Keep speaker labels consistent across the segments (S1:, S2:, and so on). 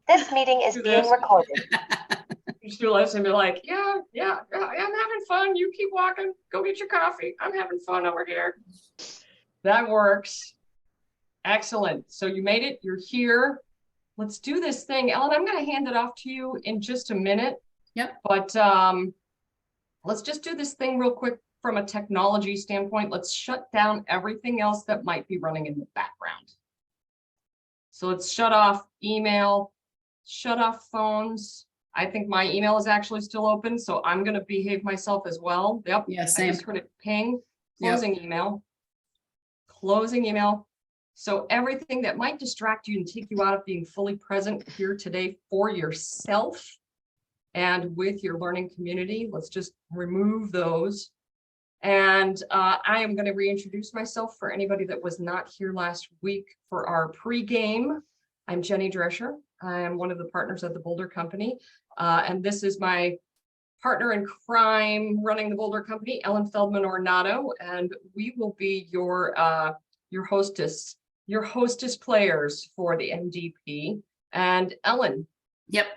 S1: This meeting is being recorded.
S2: You just realize and be like, yeah, I'm having fun. You keep walking. Go get your coffee. I'm having fun over here. That works. Excellent. So you made it. You're here. Let's do this thing. Ellen, I'm going to hand it off to you in just a minute.
S3: Yep.
S2: But let's just do this thing real quick from a technology standpoint. Let's shut down everything else that might be running in the background. So let's shut off email, shut off phones. I think my email is actually still open, so I'm going to behave myself as well. Yep.
S3: Yeah, same.
S2: I just heard it ping. Closing email. Closing email. So everything that might distract you and take you out of being fully present here today for yourself and with your learning community, let's just remove those. And I am going to reintroduce myself for anybody that was not here last week for our pregame. I'm Jenny Drescher. I am one of the partners at the Boulder Company. And this is my partner in crime running the Boulder Company, Ellen Feldman Ornato. And we will be your hostess players for the MDP. And Ellen.
S3: Yep.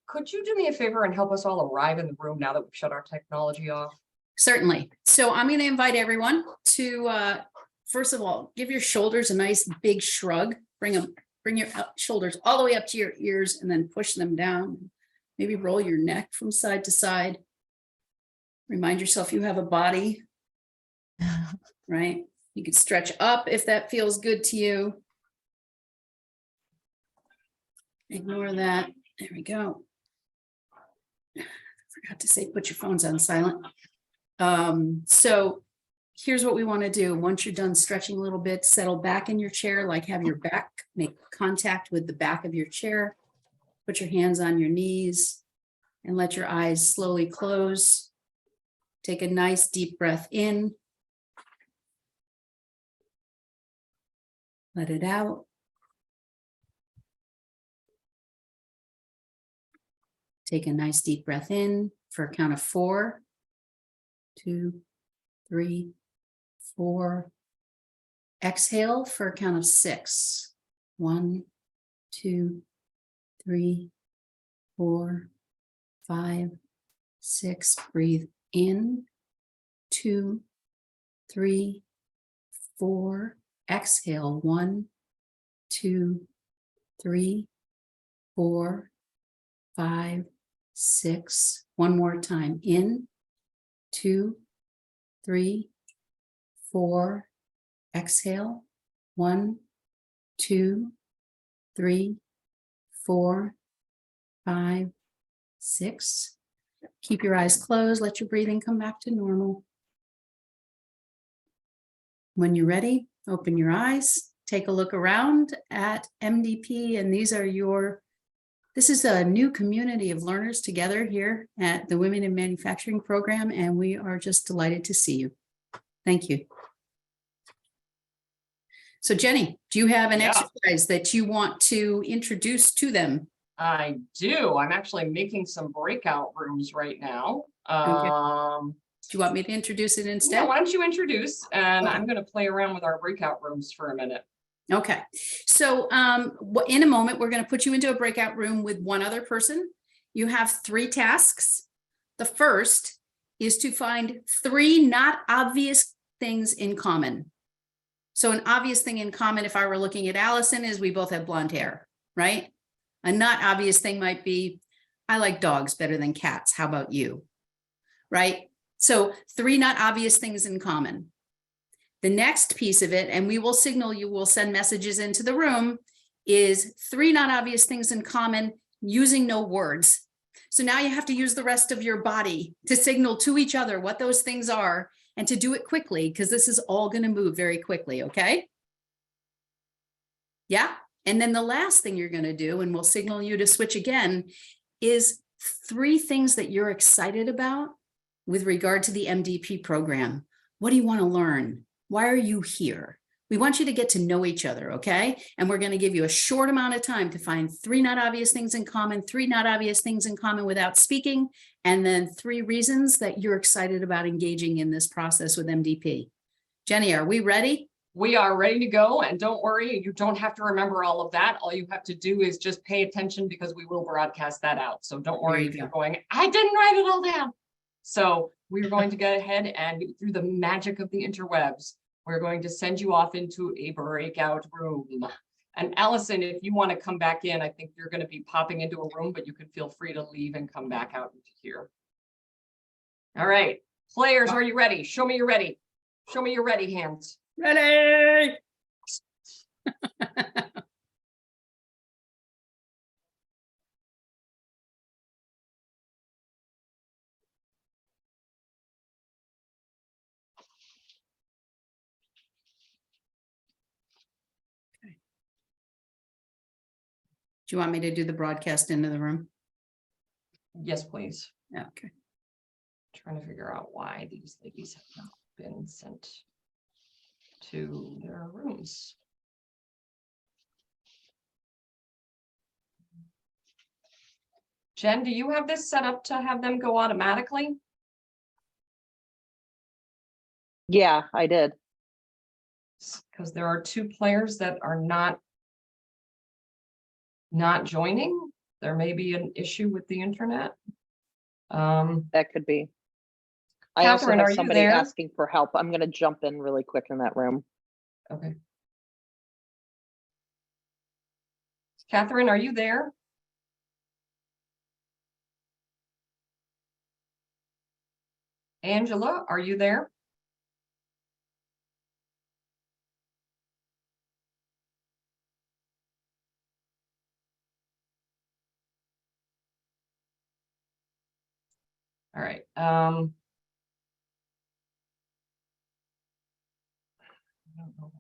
S2: Could you do me a favor and help us all arrive in the room now that we've shut our technology off?
S3: Certainly. So I'm going to invite everyone to, first of all, give your shoulders a nice big shrug. Bring your shoulders all the way up to your ears and then push them down. Maybe roll your neck from side to side. Remind yourself you have a body, right? You can stretch up if that feels good to you. Ignore that. There we go. Forgot to say, put your phones on silent. So here's what we want to do. Once you're done stretching a little bit, settle back in your chair, like have your back make contact with the back of your chair. Put your hands on your knees and let your eyes slowly close. Take a nice deep breath in. Let it out. Take a nice deep breath in for a count of 4, 2, 3, 4. Exhale for a count of 6. 1, 2, 3, 4, 5, 6. Breathe in. 2, 3, 4. Exhale. 1, 2, 3, 4, 5, 6. One more time. In. 2, 3, 4. Exhale. 1, 2, 3, 4, 5, 6. Keep your eyes closed. Let your breathing come back to normal. When you're ready, open your eyes. Take a look around at MDP, and this is a new community of learners together here at the Women in Manufacturing program, and we are just delighted to see you. Thank you. So Jenny, do you have an exercise that you want to introduce to them?
S2: I do. I'm actually making some breakout rooms right now.
S3: Okay. Do you want me to introduce it instead?
S2: Yeah, why don't you introduce, and I'm going to play around with our breakout rooms for a minute.
S3: Okay, so in a moment, we're going to put you into a breakout room with one other person. You have 3 tasks. The first is to find 3 not obvious things in common. So an obvious thing in common, if I were looking at Allison, is we both have blonde hair, right? A not obvious thing might be, I like dogs better than cats. How about you? Right? So 3 not obvious things in common. The next piece of it, and we will signal you, will send messages into the room, is 3 not obvious things in common using no words. So now you have to use the rest of your body to signal to each other what those things are and to do it quickly, because this is all going to move very quickly, okay? Yeah. And then the last thing you're going to do, and we'll signal you to switch again, is 3 things that you're excited about with regard to the MDP program. What do you want to learn? Why are you here? We want you to get to know each other, okay? And we're going to give you a short amount of time to find 3 not obvious things in common, 3 not obvious things in common without speaking, and then 3 reasons that you're excited about engaging in this process with MDP. Jenny, are we ready?
S2: We are ready to go, and don't worry, you don't have to remember all of that. All you have to do is just pay attention because we will broadcast that out. So don't worry
S3: you
S2: if you're
S3: go.
S2: going, I didn't write it all down. So we're going to go ahead and through the magic of the interwebs, we're going to send you off into a breakout room. And Allison, if you want to come back in, I think you're going to be popping into a room, but you can feel free to leave and come back out into here. All right, players, are you ready? Show me you're ready. Show me your ready hands.
S3: Ready? Do you want me to do the broadcast into the room?
S2: Yes, please.
S3: Okay.
S2: Trying to figure out why these ladies have not been sent to their rooms. Jen, do you have this set up to have them go automatically?
S4: Yeah, I did.
S2: Because there are two players that are not joining. There may be an issue with the internet.
S4: That could be. I also
S2: Catherine, are
S4: have
S2: you
S4: somebody
S2: there?
S4: asking for help. I'm going to jump in really quick in that room.
S2: Okay. Catherine, are you there? Angela, are you there? All right. I don't know.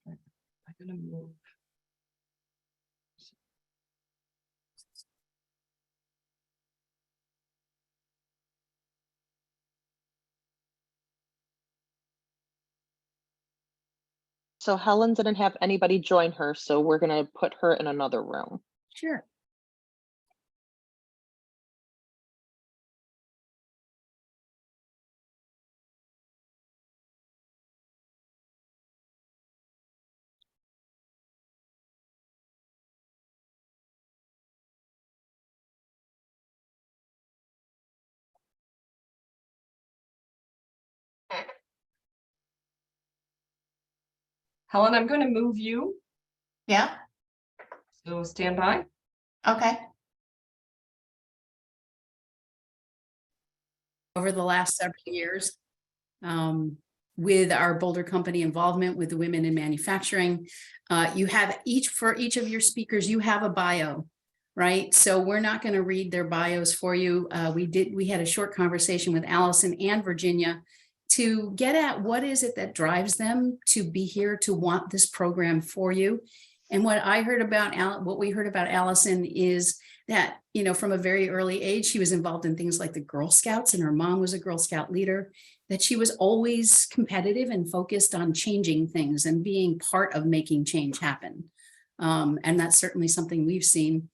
S2: I'm gonna move.
S4: So Helen didn't have anybody join her, so we're going to put her in another room.
S3: Sure.
S2: Helen, I'm going to move you.
S5: Yeah,
S2: So stand by.
S5: okay.
S3: Over the last several years, with our Boulder Company involvement with the women in manufacturing, you have for each of your speakers, you have a bio, right? So we're not going to read their bios for you. We had a short conversation with Allison and Virginia to get at what is it that drives them to be here, to want this program for you. And what we heard about Allison is that, you know, from a very early age, she was involved in things like the Girl Scouts, and her mom was a Girl Scout leader, that she was always competitive and focused on changing things and being part of making change happen. And that's certainly something we've seen.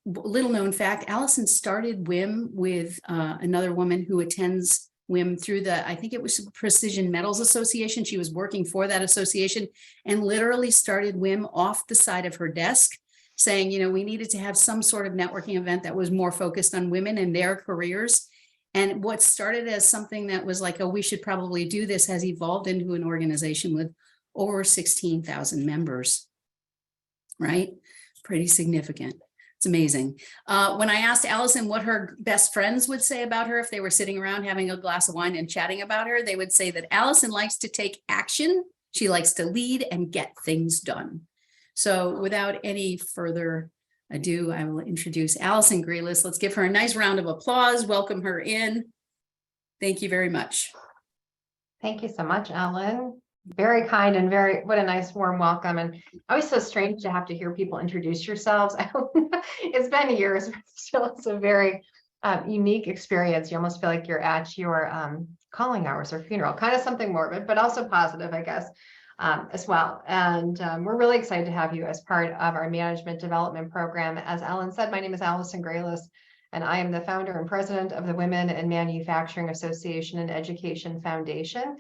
S3: Little known fact, Allison started WIM with another woman who attends WIM through I think it was Precision Metals Association. She was working for that association and literally started WIM off the side of her desk, saying, you know, we needed to have some sort of networking event that was more focused on women and their careers. And what started as something that was like, oh, we should probably do this, has evolved into an organization with over 16,000 members, right? Pretty significant. It's amazing. When I asked Allison what her best friends would say about her, if they were sitting around having a glass of wine and chatting about her, they would say that Allison likes to take action. She likes to lead and get things done. So without any further ado, I will introduce Allison Grealiss. Let's give her a nice round of applause. Welcome her in. Thank you very much.
S5: Thank you so much, Ellen. Very kind and what a nice warm welcome. And always so strange to have to hear people introduce yourselves. It's been years, but still it's a very unique experience. You almost feel like you're at your calling hours or funeral, kind of something morbid, but also positive, I guess, as well. And we're really excited to have you as part of our management development program. As Ellen said, my name is Allison Grealiss, and I am the founder and president of the Women in Manufacturing Association and Education Foundation.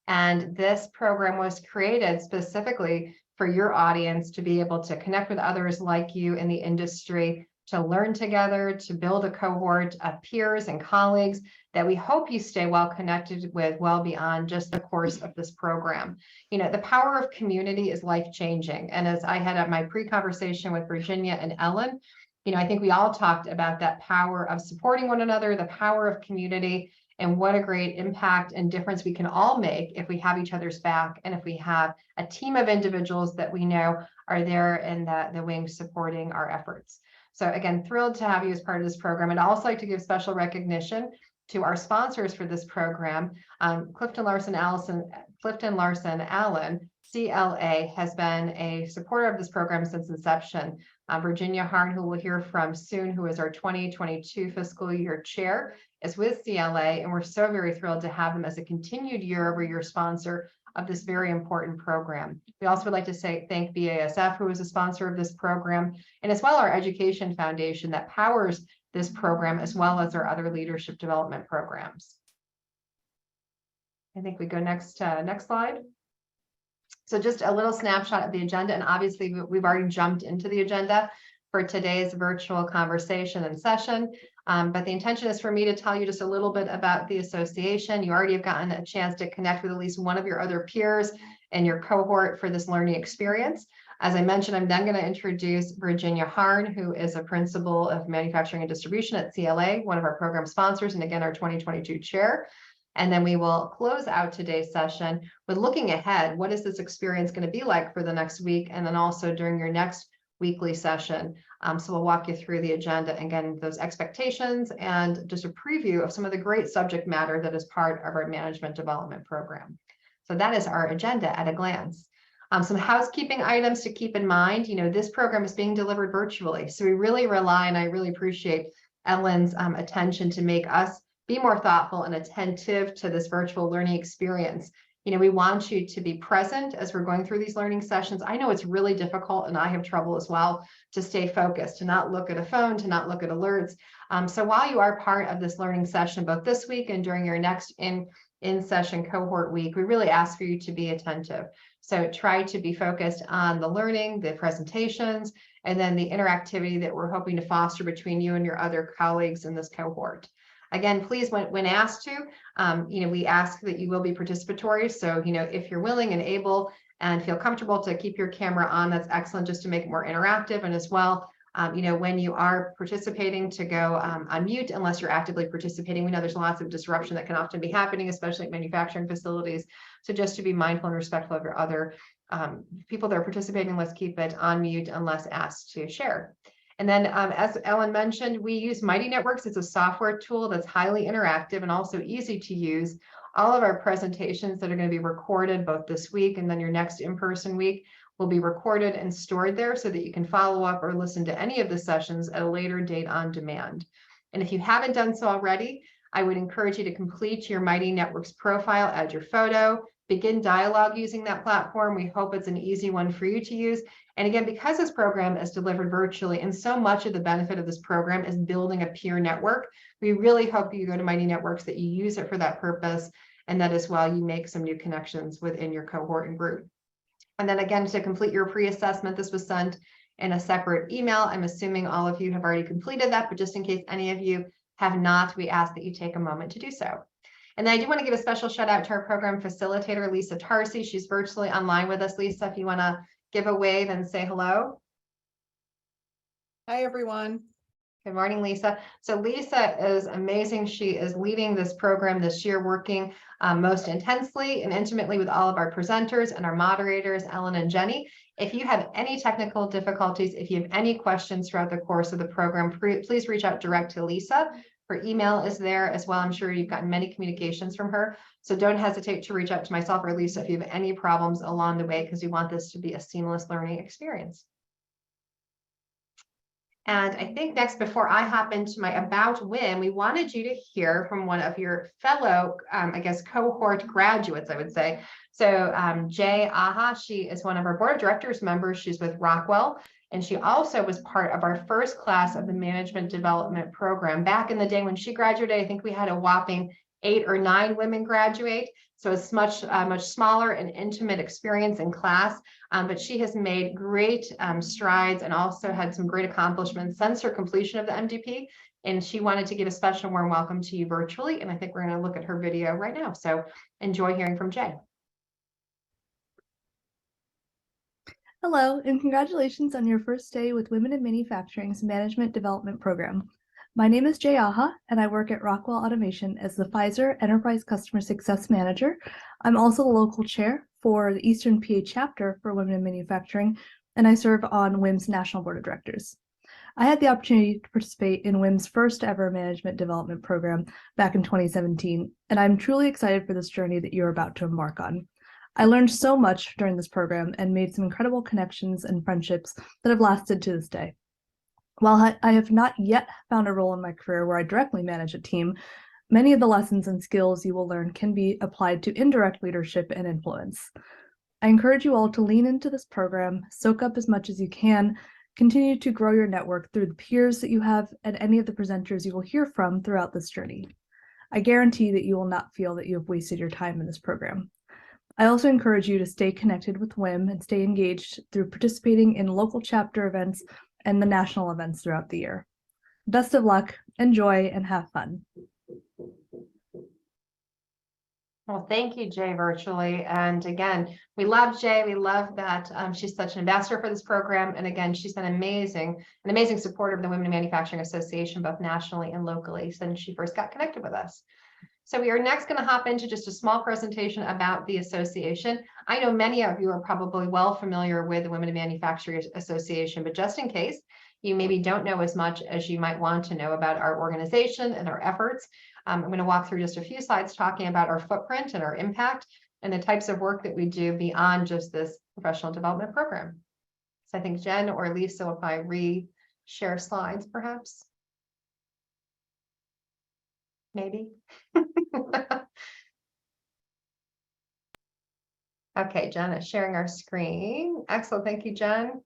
S5: And this program was created specifically for your audience to be able to connect with others like you in the industry, to learn together, to build a cohort of peers and colleagues that we hope you stay well connected with well beyond just the course of this program. You know, the power of community is life-changing. And as I had at my pre-conversation with Virginia and Ellen, you know, I think we all talked about that power of supporting one another, the power of community, and what a great impact and difference we can all make if we have each other's back and if we have a team of individuals that we know are there in the wings supporting our efforts. So again, thrilled to have you as part of this program. I'd also like to give special recognition to our sponsors for this program. Clifton Larson Allen, CLA, has been a supporter of this program since inception. Virginia Harn, who we'll hear from soon, who is our 2022 fiscal year chair, is with CLA, and we're so very thrilled to have them as a continued year-over-year sponsor of this very important program. We also would like to thank BASF, who is a sponsor of this program, and as well our Education Foundation that powers this program, as well as our other leadership development programs. I think we go next slide. So just a little snapshot of the agenda, and obviously we've already jumped into the agenda for today's virtual conversation and session. But the intention is for me to tell you just a little bit about the association. You already have gotten a chance to connect with at least one of your other peers and your cohort for this learning experience. As I mentioned, I'm then going to introduce Virginia Harn, who is a principal of manufacturing and distribution at CLA, one of our program sponsors, and again, our 2022 chair. And then we will close out today's session with looking ahead. What is this experience going to be like for the next week? And then also during your next weekly session. So we'll walk you through the agenda, again, those expectations and just a preview of some of the great subject matter that is part of our management development program. So that is our agenda at a glance. Some housekeeping items to keep in mind. You know, this program is being delivered virtually. So we really rely, and I really appreciate Ellen's attention to make us be more thoughtful and attentive to this virtual learning experience. You know, we want you to be present as we're going through these learning sessions. I know it's really difficult, and I have trouble as well, to stay focused, to not look at a phone, to not look at alerts. So while you are part of this learning session, both this week and during your next in-session cohort week, we really ask for you to be attentive. So try to be focused on the learning, the presentations, and then the interactivity that we're hoping to foster between you and your other colleagues in this cohort. Again, please, when asked to, you know, we ask that you will be participatory. So, you know, if you're willing and able and feel comfortable to keep your camera on, that's excellent, just to make it more interactive. And as well, you know, when you are participating, to go on mute unless you're actively participating. We know there's lots of disruption that can often be happening, especially at manufacturing facilities. So just to be mindful and respectful of your other people that are participating, let's keep it on mute unless asked to share. And then as Ellen mentioned, we use Mighty Networks. It's a software tool that's highly interactive and also easy to use. All of our presentations that are going to be recorded both this week and then your next in-person week will be recorded and stored there so that you can follow up or listen to any of the sessions at a later date on demand. And if you haven't done so already, I would encourage you to complete your Mighty Networks profile, add your photo, begin dialogue using that platform. We hope it's an easy one for you to use. And again, because this program is delivered virtually, and so much of the benefit of this program is building a peer network, we really hope you go to Mighty Networks, that you use it for that purpose, and that as well you make some new connections within your cohort and group. And then again, to complete your pre-assessment, this was sent in a separate email. I'm assuming all of you have already completed that, but just in case any of you have not, we ask that you take a moment to do so. And then I do want to give a special shout out to our program facilitator, Lisa Tarsi. She's virtually online with us. Lisa, if you want to give a wave and say hello.
S6: Hi, everyone.
S5: Good morning, Lisa. So Lisa is amazing. She is leading this program this year, working most intensely and intimately with all of our presenters and our moderators, Ellen and Jenny. If you have any technical difficulties, if you have any questions throughout the course of the program, please reach out direct to Lisa. Her email is there as well. I'm sure you've gotten many communications from her. So don't hesitate to reach out to myself or Lisa if you have any problems along the way, because we want this to be a seamless learning experience. And I think next, before I hop into my About Win, we wanted you to hear from one of your fellow, I guess, cohort graduates, I would say. So Jay Aha, she is one of our board of directors members. She's with Rockwell. And she also was part of our first class of the management development program. Back in the day when she graduated, I think we had a whopping 8 or 9 women graduate. So it's much smaller and intimate experience in class. But she has made great strides and also had some great accomplishments since her completion of the MDP. And she wanted to give a special warm welcome to you virtually. And I think we're going to look at her video right now. So enjoy hearing from Jay.
S7: Hello, and congratulations on your first day with Women in Manufacturing's Management Development Program. My name is Jay Aha, and I work at Rockwell Automation as the Pfizer Enterprise Customer Success Manager. I'm also the local chair for the Eastern PA chapter for Women in Manufacturing, and I serve on WIM's National Board of Directors. I had the opportunity to participate in WIM's first ever management development program back in 2017, and I'm truly excited for this journey that you're about to embark on. I learned so much during this program and made some incredible connections and friendships that have lasted to this day. While I have not yet found a role in my career where I directly manage a team, many of the lessons and skills you will learn can be applied to indirect leadership and influence. I encourage you all to lean into this program, soak up as much as you can, continue to grow your network through the peers that you have and any of the presenters you will hear from throughout this journey. I guarantee that you will not feel that you have wasted your time in this program. I also encourage you to stay connected with WIM and stay engaged through participating in local chapter events and the national events throughout the year. Best of luck, enjoy, and have fun.
S5: Well, thank you, Jay, virtually. And again, we love Jay. We love that she's such an ambassador for this program. And again, she's been an amazing supporter of the Women in Manufacturing Association, both nationally and locally, since she first got connected with us. So we are next going to hop into just a small presentation about the association. I know many of you are probably well familiar with the Women in Manufacturing Association, but just in case you maybe don't know as much as you might want to know about our organization and our efforts, I'm going to walk through just a few slides talking about our footprint and our impact and the types of work that we do beyond just this professional development program. So I think Jen or Lisa, if I re-share slides, perhaps. Maybe. Okay, Jen is sharing our screen. Excellent. Thank you, Jen.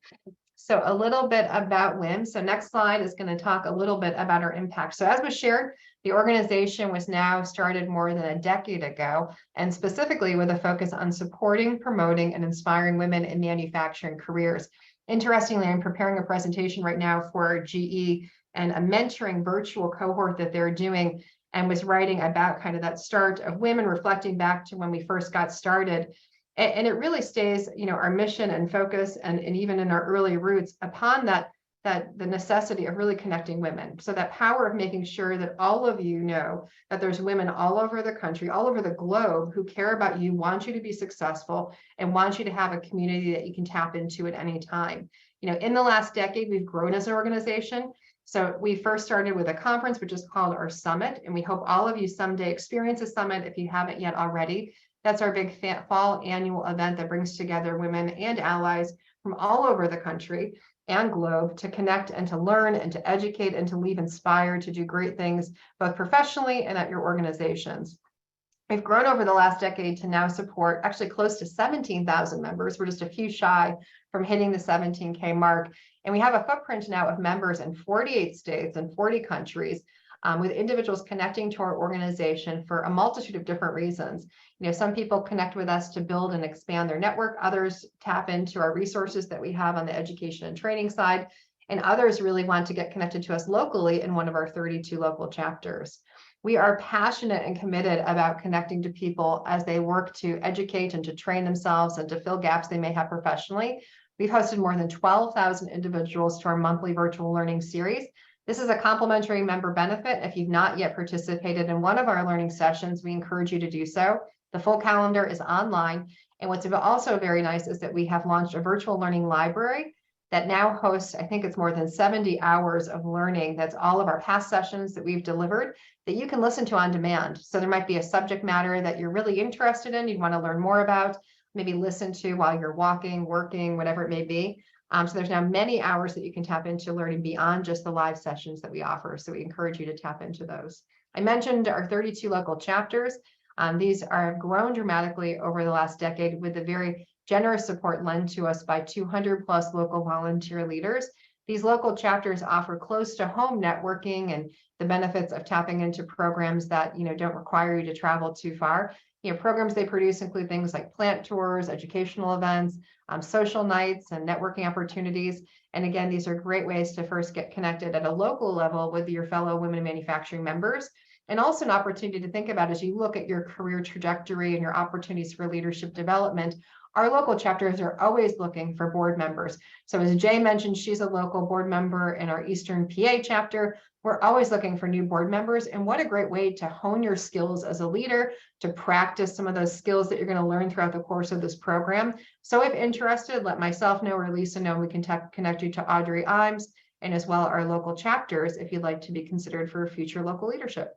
S5: So a little bit about WIM. So next slide is going to talk a little bit about our impact. So as was shared, the organization was now started more than a decade ago, and specifically with a focus on supporting, promoting, and inspiring women in manufacturing careers. Interestingly, I'm preparing a presentation right now for GE and a mentoring virtual cohort that they're doing, and was writing about kind of that start of women, reflecting back to when we first got started. And it really stays, our mission and focus, and even in our early roots upon that the necessity of really connecting women. So that power of making sure that all of you know that there's women all over the country, all over the globe, who care about you, want you to be successful, and want you to have a community that you can tap into at any time. In the last decade, we've grown as an organization. So we first started with a conference, which is called our Summit, and we hope all of you someday experience a summit if you haven't yet already. That's our big fall annual event that brings together women and allies from all over the country and globe to connect and to learn and to educate and to leave inspired to do great things, both professionally and at your organizations. We've grown over the last decade to now support actually close to 17,000 members. We're just a few shy from hitting the 17K mark. And we have a footprint now of members in 48 states and 40 countries, with individuals connecting to our organization for a multitude of different reasons. Some people connect with us to build and expand their network. Others tap into our resources that we have on the education and training side. And others really want to get connected to us locally in one of our 32 local chapters. We are passionate and committed about connecting to people as they work to educate and to train themselves and to fill gaps they may have professionally. We've hosted more than 12,000 individuals to our monthly virtual learning series. This is a complimentary member benefit. If you've not yet participated in one of our learning sessions, we encourage you to do so. The full calendar is online. And what's also very nice is that we have launched a virtual learning library that now hosts, I think it's more than 70 hours of learning. That's all of our past sessions that we've delivered that you can listen to on demand. So there might be a subject matter that you're really interested in, you'd want to learn more about, maybe listen to while you're walking, working, whatever it may be. So there's now many hours that you can tap into learning beyond just the live sessions that we offer. So we encourage you to tap into those. I mentioned our 32 local chapters. These are grown dramatically over the last decade with the very generous support lent to us by 200 plus local volunteer leaders These local chapters offer close to home networking and the benefits of tapping into programs that, don't require you to travel too far. Programs they produce include things like plant tours, educational events, social nights, and networking opportunities. And again, these are great ways to first get connected at a local level with your fellow women in manufacturing members, and also an opportunity to think about as you look at your career trajectory and your opportunities for leadership development. Our local chapters are always looking for board members. So as Jay mentioned, she's a local board member in our Eastern PA chapter. We're always looking for new board members, and what a great way to hone your skills as a leader, to practice some of those skills that you're going to learn throughout the course of this program. So if interested, let myself know or Lisa know. We can connect you to Audrey Imes and as well our local chapters if you'd like to be considered for future local leadership.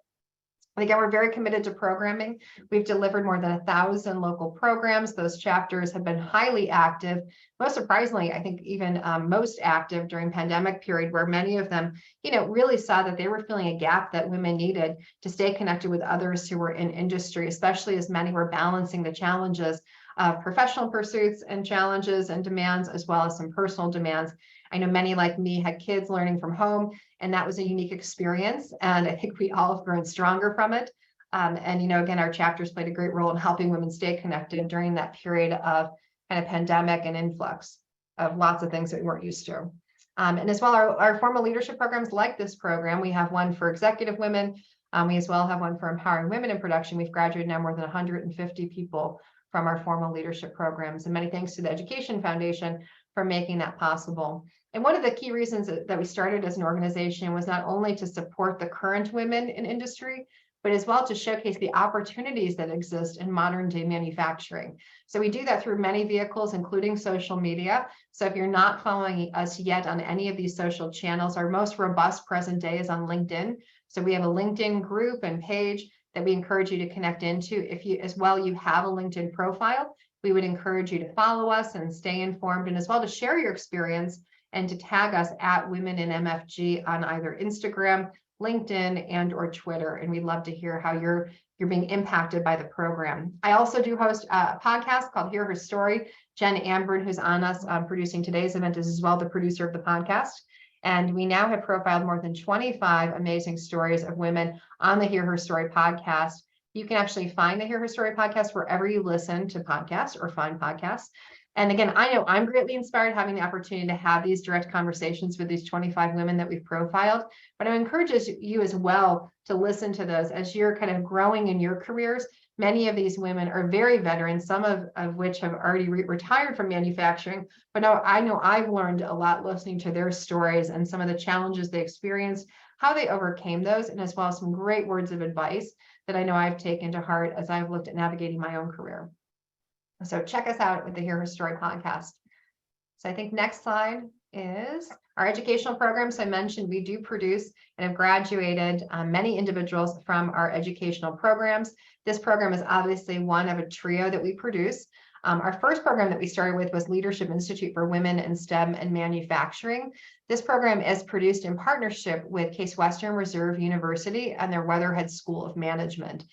S5: And again, we're very committed to programming. We've delivered more than 1,000 local programs. Those chapters have been highly active. Most surprisingly, I think even most active during pandemic period, where many of them, really saw that they were filling a gap that women needed to stay connected with others who were in industry, especially as many were balancing the challenges of professional pursuits and challenges and demands, as well as some personal demands. I know many like me had kids learning from home, and that was a unique experience. And I think we all have grown stronger from it. And, again, our chapters played a great role in helping women stay connected during that period of kind of pandemic and influx of lots of things that we weren't used to. And as well, our formal leadership programs like this program, we have one for executive women. We as well have one for empowering women in production. We've graduated now more than 150 people from our formal leadership programs. And many thanks to the Education Foundation for making that possible. And one of the key reasons that we started as an organization was not only to support the current women in industry, but as well to showcase the opportunities that exist in modern day manufacturing. So we do that through many vehicles, including social media. So if you're not following us yet on any of these social channels, our most robust present day is on LinkedIn. So we have a LinkedIn group and page that we encourage you to connect into. If you have a LinkedIn profile, we would encourage you to follow us and stay informed, and as well to share your experience and to tag us at Women in MFG on either Instagram, LinkedIn, and or Twitter. And we'd love to hear how you're being impacted by the program. I also do host a podcast called Hear Her Story. Jen Amburn, who's on us producing today's event, is as well the producer of the podcast. And we now have profiled more than 25 amazing stories of women on the Hear Her Story podcast. You can actually find the Hear Her Story podcast wherever you listen to podcasts or find podcasts. And again, I know I'm greatly inspired having the opportunity to have these direct conversations with these 25 women that we've profiled, but I encourage you as well to listen to those as you're kind of growing in your careers. Many of these women are very veteran, some of which have already retired from manufacturing, but I know I've learned a lot listening to their stories and some of the challenges they experienced, how they overcame those, and as well as some great words of advice that I know I've taken to heart as I've looked at navigating my own career. So check us out with the Hear Her Story podcast. So I think next slide is our educational programs. I mentioned we do produce and have graduated many individuals from our educational programs. This program is obviously one of a trio that we produce. Our first program that we started with was Leadership Institute for Women in STEM and Manufacturing. This program is produced in partnership with Case Western Reserve University and their Weatherhead School of Management.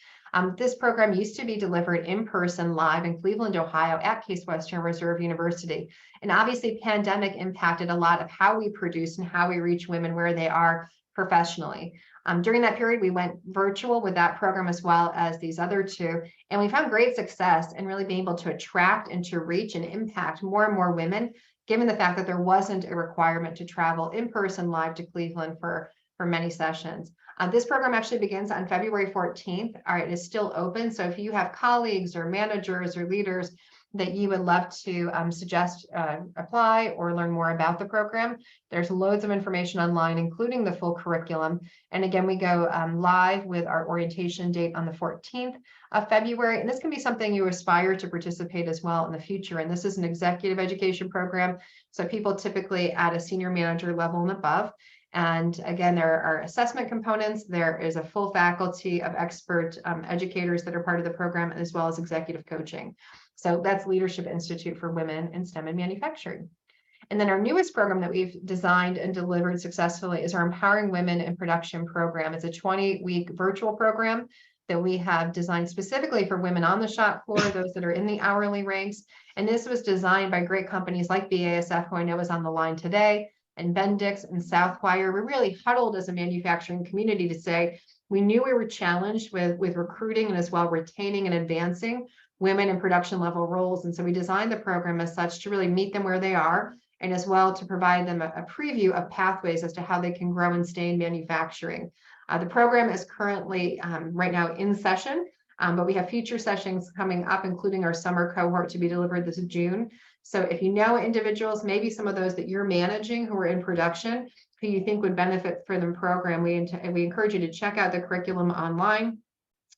S5: This program used to be delivered in person live in Cleveland, Ohio at Case Western Reserve University. And obviously pandemic impacted a lot of how we produce and how we reach women where they are professionally. During that period, we went virtual with that program as well as these other two. And we found great success in really being able to attract and to reach and impact more and more women, given the fact that there wasn't a requirement to travel in person live to Cleveland for many sessions. This program actually begins on February 14th. It is still open. So if you have colleagues or managers or leaders that you would love to suggest apply or learn more about the program, there's loads of information online, including the full curriculum. And again, we go live with our orientation date on the 14th of February. And this can be something you aspire to participate as well in the future. And this is an executive education program. So people typically at a senior manager level and above. And again, there are assessment components. There is a full faculty of expert educators that are part of the program, as well as executive coaching. So that's Leadership Institute for Women in STEM and Manufacturing. And then our newest program that we've designed and delivered successfully is our Empowering Women in Production program. It's a 20-week virtual program that we have designed specifically for women on the shop floor, those that are in the hourly ranks. And this was designed by great companies like BASF, who I know is on the line today, and Bendix and Southwire. We really huddled as a manufacturing community to say, we knew we were challenged with recruiting and as well retaining and advancing women in production level roles. And so we designed the program as such to really meet them where they are, and as well to provide them a preview of pathways as to how they can grow and stay in manufacturing. The program is currently right now in session, but we have future sessions coming up, including our summer cohort to be delivered this June. So if you know individuals, maybe some of those that you're managing who are in production, who you think would benefit from the program, we encourage you to check out the curriculum online.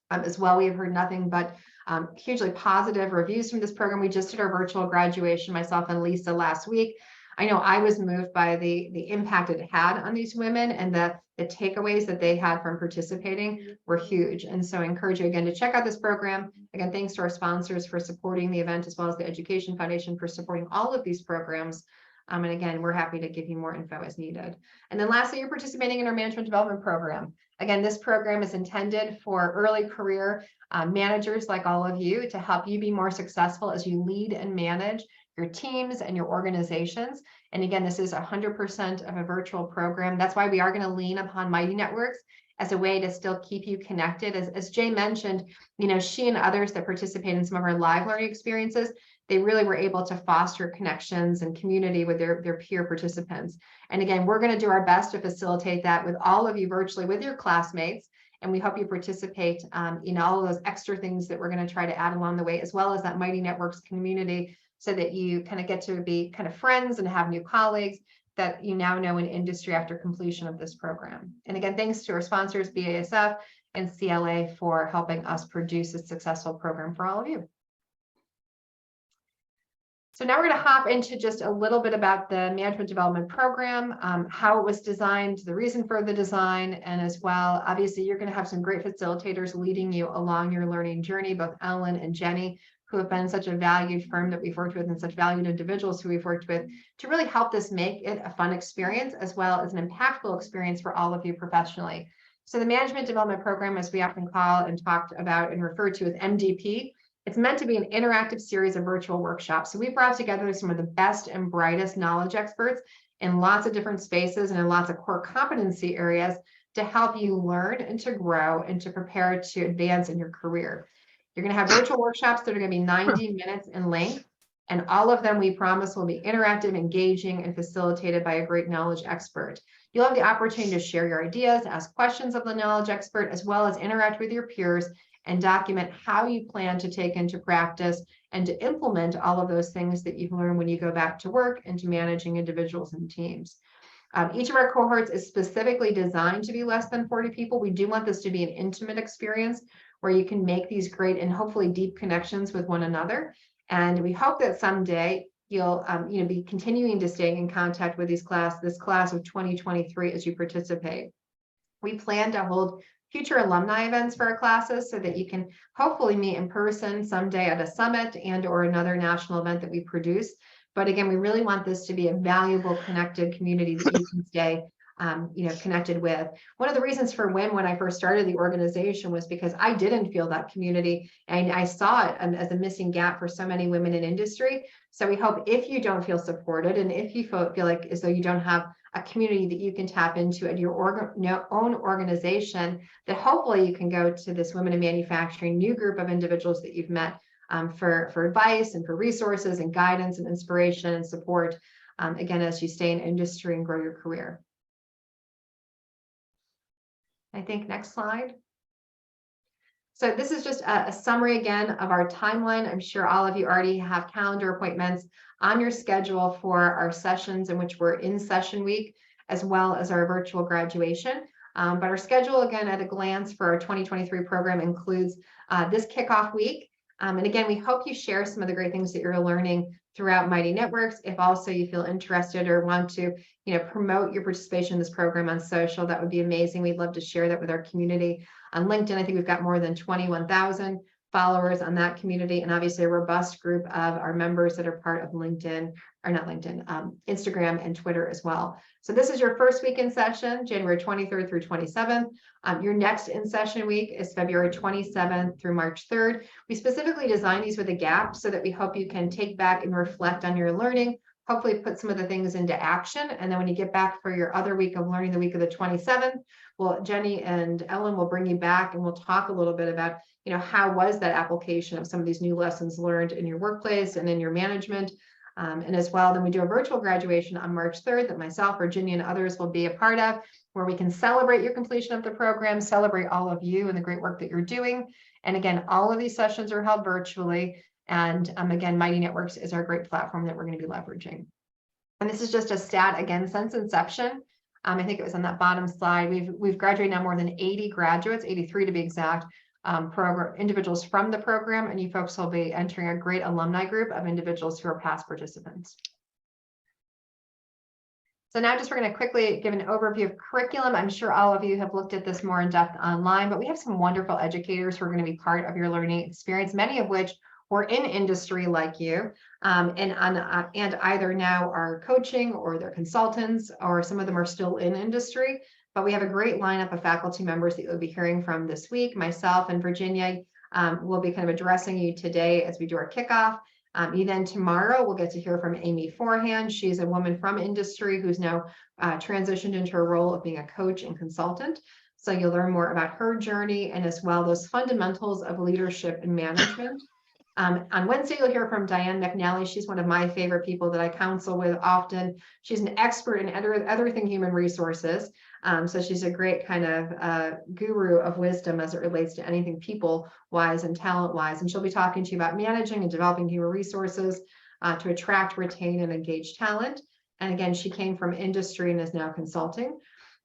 S5: As well, we have heard nothing but hugely positive reviews from this program. We just did our virtual graduation, myself and Lisa, last week. I know I was moved by the impact it had on these women, and the takeaways that they had from participating were huge. And so I encourage you again to check out this program. Again, thanks to our sponsors for supporting the event, as well as the Education Foundation for supporting all of these programs. And again, we're happy to give you more info as needed. And then lastly, you're participating in our management development program. Again, this program is intended for early career managers like all of you to help you be more successful as you lead and manage your teams and your organizations. And again, this is 100% of a virtual program. That's why we are going to lean upon Mighty Networks as a way to still keep you connected. As Jay mentioned, you know, she and others that participate in some of our live learning experiences, they really were able to foster connections and community with their peer participants. And again, we're going to do our best to facilitate that with all of you virtually, with your classmates. And we hope you participate in all of those extra things that we're going to try to add along the way, as well as that Mighty Networks community, so that you kind of get to be kind of friends and have new colleagues that you now know in industry after completion of this program. And again, thanks to our sponsors, BASF and CLA, for helping us produce a successful program for all of you. So now we're going to hop into just a little bit about the management development program, how it was designed, the reason for the design, and as well, obviously, you're going to have some great facilitators leading you along your learning journey, both Ellen and Jenny, who have been such a valued firm that we've worked with, and such valued individuals who we've worked with, to really help this make it a fun experience, as well as an impactful experience for all of you professionally. So the management development program, as we often call and talked about and referred to as MDP, it's meant to be an interactive series of virtual workshops. So we brought together some of the best and brightest knowledge experts in lots of different spaces and in lots of core competency areas to help you learn and to grow and to prepare to advance in your career. You're going to have virtual workshops that are going to be 90 minutes in length, and all of them, we promise, will be interactive, engaging, and facilitated by a great knowledge expert. You'll have the opportunity to share your ideas, ask questions of the knowledge expert, as well as interact with your peers and document how you plan to take into practice and to implement all of those things that you've learned when you go back to work and to managing individuals and teams. Each of our cohorts is specifically designed to be less than 40 people. We do want this to be an intimate experience where you can make these great and hopefully deep connections with one another. And we hope that someday you'll be continuing to stay in contact with this class of 2023 as you participate. We plan to hold future alumni events for our classes so that you can hopefully meet in person someday at a summit and or another national event that we produce. But again, we really want this to be a valuable, connected community that you can stay connected with. One of the reasons for when I first started the organization was because I didn't feel that community, and I saw it as a missing gap for so many women in industry. So we hope if you don't feel supported, and if you feel like as though you don't have a community that you can tap into at your own organization, that hopefully you can go to this Women in Manufacturing new group of individuals that you've met for advice and for resources and guidance and inspiration and support, again, as you stay in industry and grow your career. I think next slide. So this is just a summary again of our timeline. I'm sure all of you already have calendar appointments on your schedule for our sessions in which we're in session week, as well as our virtual graduation. But our schedule, again, at a glance for our 2023 program includes this kickoff week. And again, we hope you share some of the great things that you're learning throughout Mighty Networks. If also you feel interested or want to, promote your participation in this program on social, that would be amazing. We'd love to share that with our community. On LinkedIn, I think we've got more than 21,000 followers on that community, and obviously a robust group of our members that are part of Instagram and Twitter as well. So this is your first week in session, January 23rd through 27th. Your next in session week is February 27th through March 3rd. We specifically designed these with a gap so that we hope you can take back and reflect on your learning, hopefully put some of the things into action. And then when you get back for your other week of learning, the week of the 27th, well, Jenny and Ellen will bring you back and we'll talk a little bit about, how was that application of some of these new lessons learned in your workplace and in your management. And as well, then we do a virtual graduation on March 3rd that myself, Virginia, and others will be a part of, where we can celebrate your completion of the program, celebrate all of you and the great work that you're doing. And again, all of these sessions are held virtually. And again, Mighty Networks is our great platform that we're going to be leveraging. And this is just a stat, again, since inception. I think it was on that bottom slide. We've graduated now more than 80 graduates, 83 to be exact, program individuals from the program, and you folks will be entering a great alumni group of individuals who are past participants. So now just we're going to quickly give an overview of curriculum. I'm sure all of you have looked at this more in depth online, but we have some wonderful educators who are going to be part of your learning experience, many of which were in industry like you, and either now are coaching or they're consultants, or some of them are still in industry. But we have a great lineup of faculty members that you'll be hearing from this week. Myself and Virginia will be kind of addressing you today as we do our kickoff. You then tomorrow we'll get to hear from Amy Forehand. She's a woman from industry who's now transitioned into a role of being a coach and consultant. So you'll learn more about her journey and as well those fundamentals of leadership and management. On Wednesday, you'll hear from Diane McNally. She's one of my favorite people that I counsel with often. She's an expert in everything human resources. So she's a great kind of guru of wisdom as it relates to anything people-wise and talent-wise. And she'll be talking to you about managing and developing human resources to attract, retain, and engage talent. And again, she came from industry and is now consulting.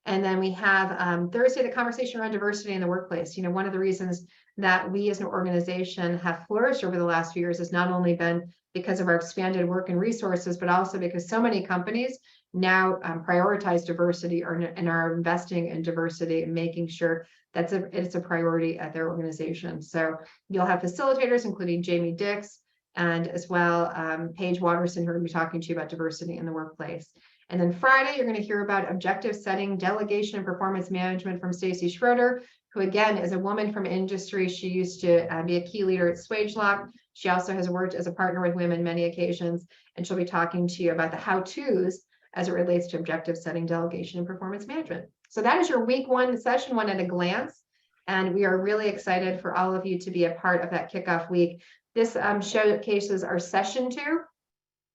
S5: And then we have Thursday, the conversation around diversity in the workplace. One of the reasons that we as an organization have flourished over the last few years has not only been because of our expanded work and resources, but also because so many companies now prioritize diversity and are investing in diversity and making sure that it's a priority at their organization. So you'll have facilitators, including Jamie Dix, and as well Paige Watterson, who are going to be talking to you about diversity in the workplace. And then Friday, you're going to hear about objective setting, delegation, and performance management from Stacey Schroeder, who again is a woman from industry. She used to be a key leader at SwageLock. She also has worked as a partner with women many occasions, and she'll be talking to you about the how-tos as it relates to objective setting, delegation, and performance management. So that is your week one, session one at a glance. And we are really excited for all of you to be a part of that kickoff week. This showcases our session two.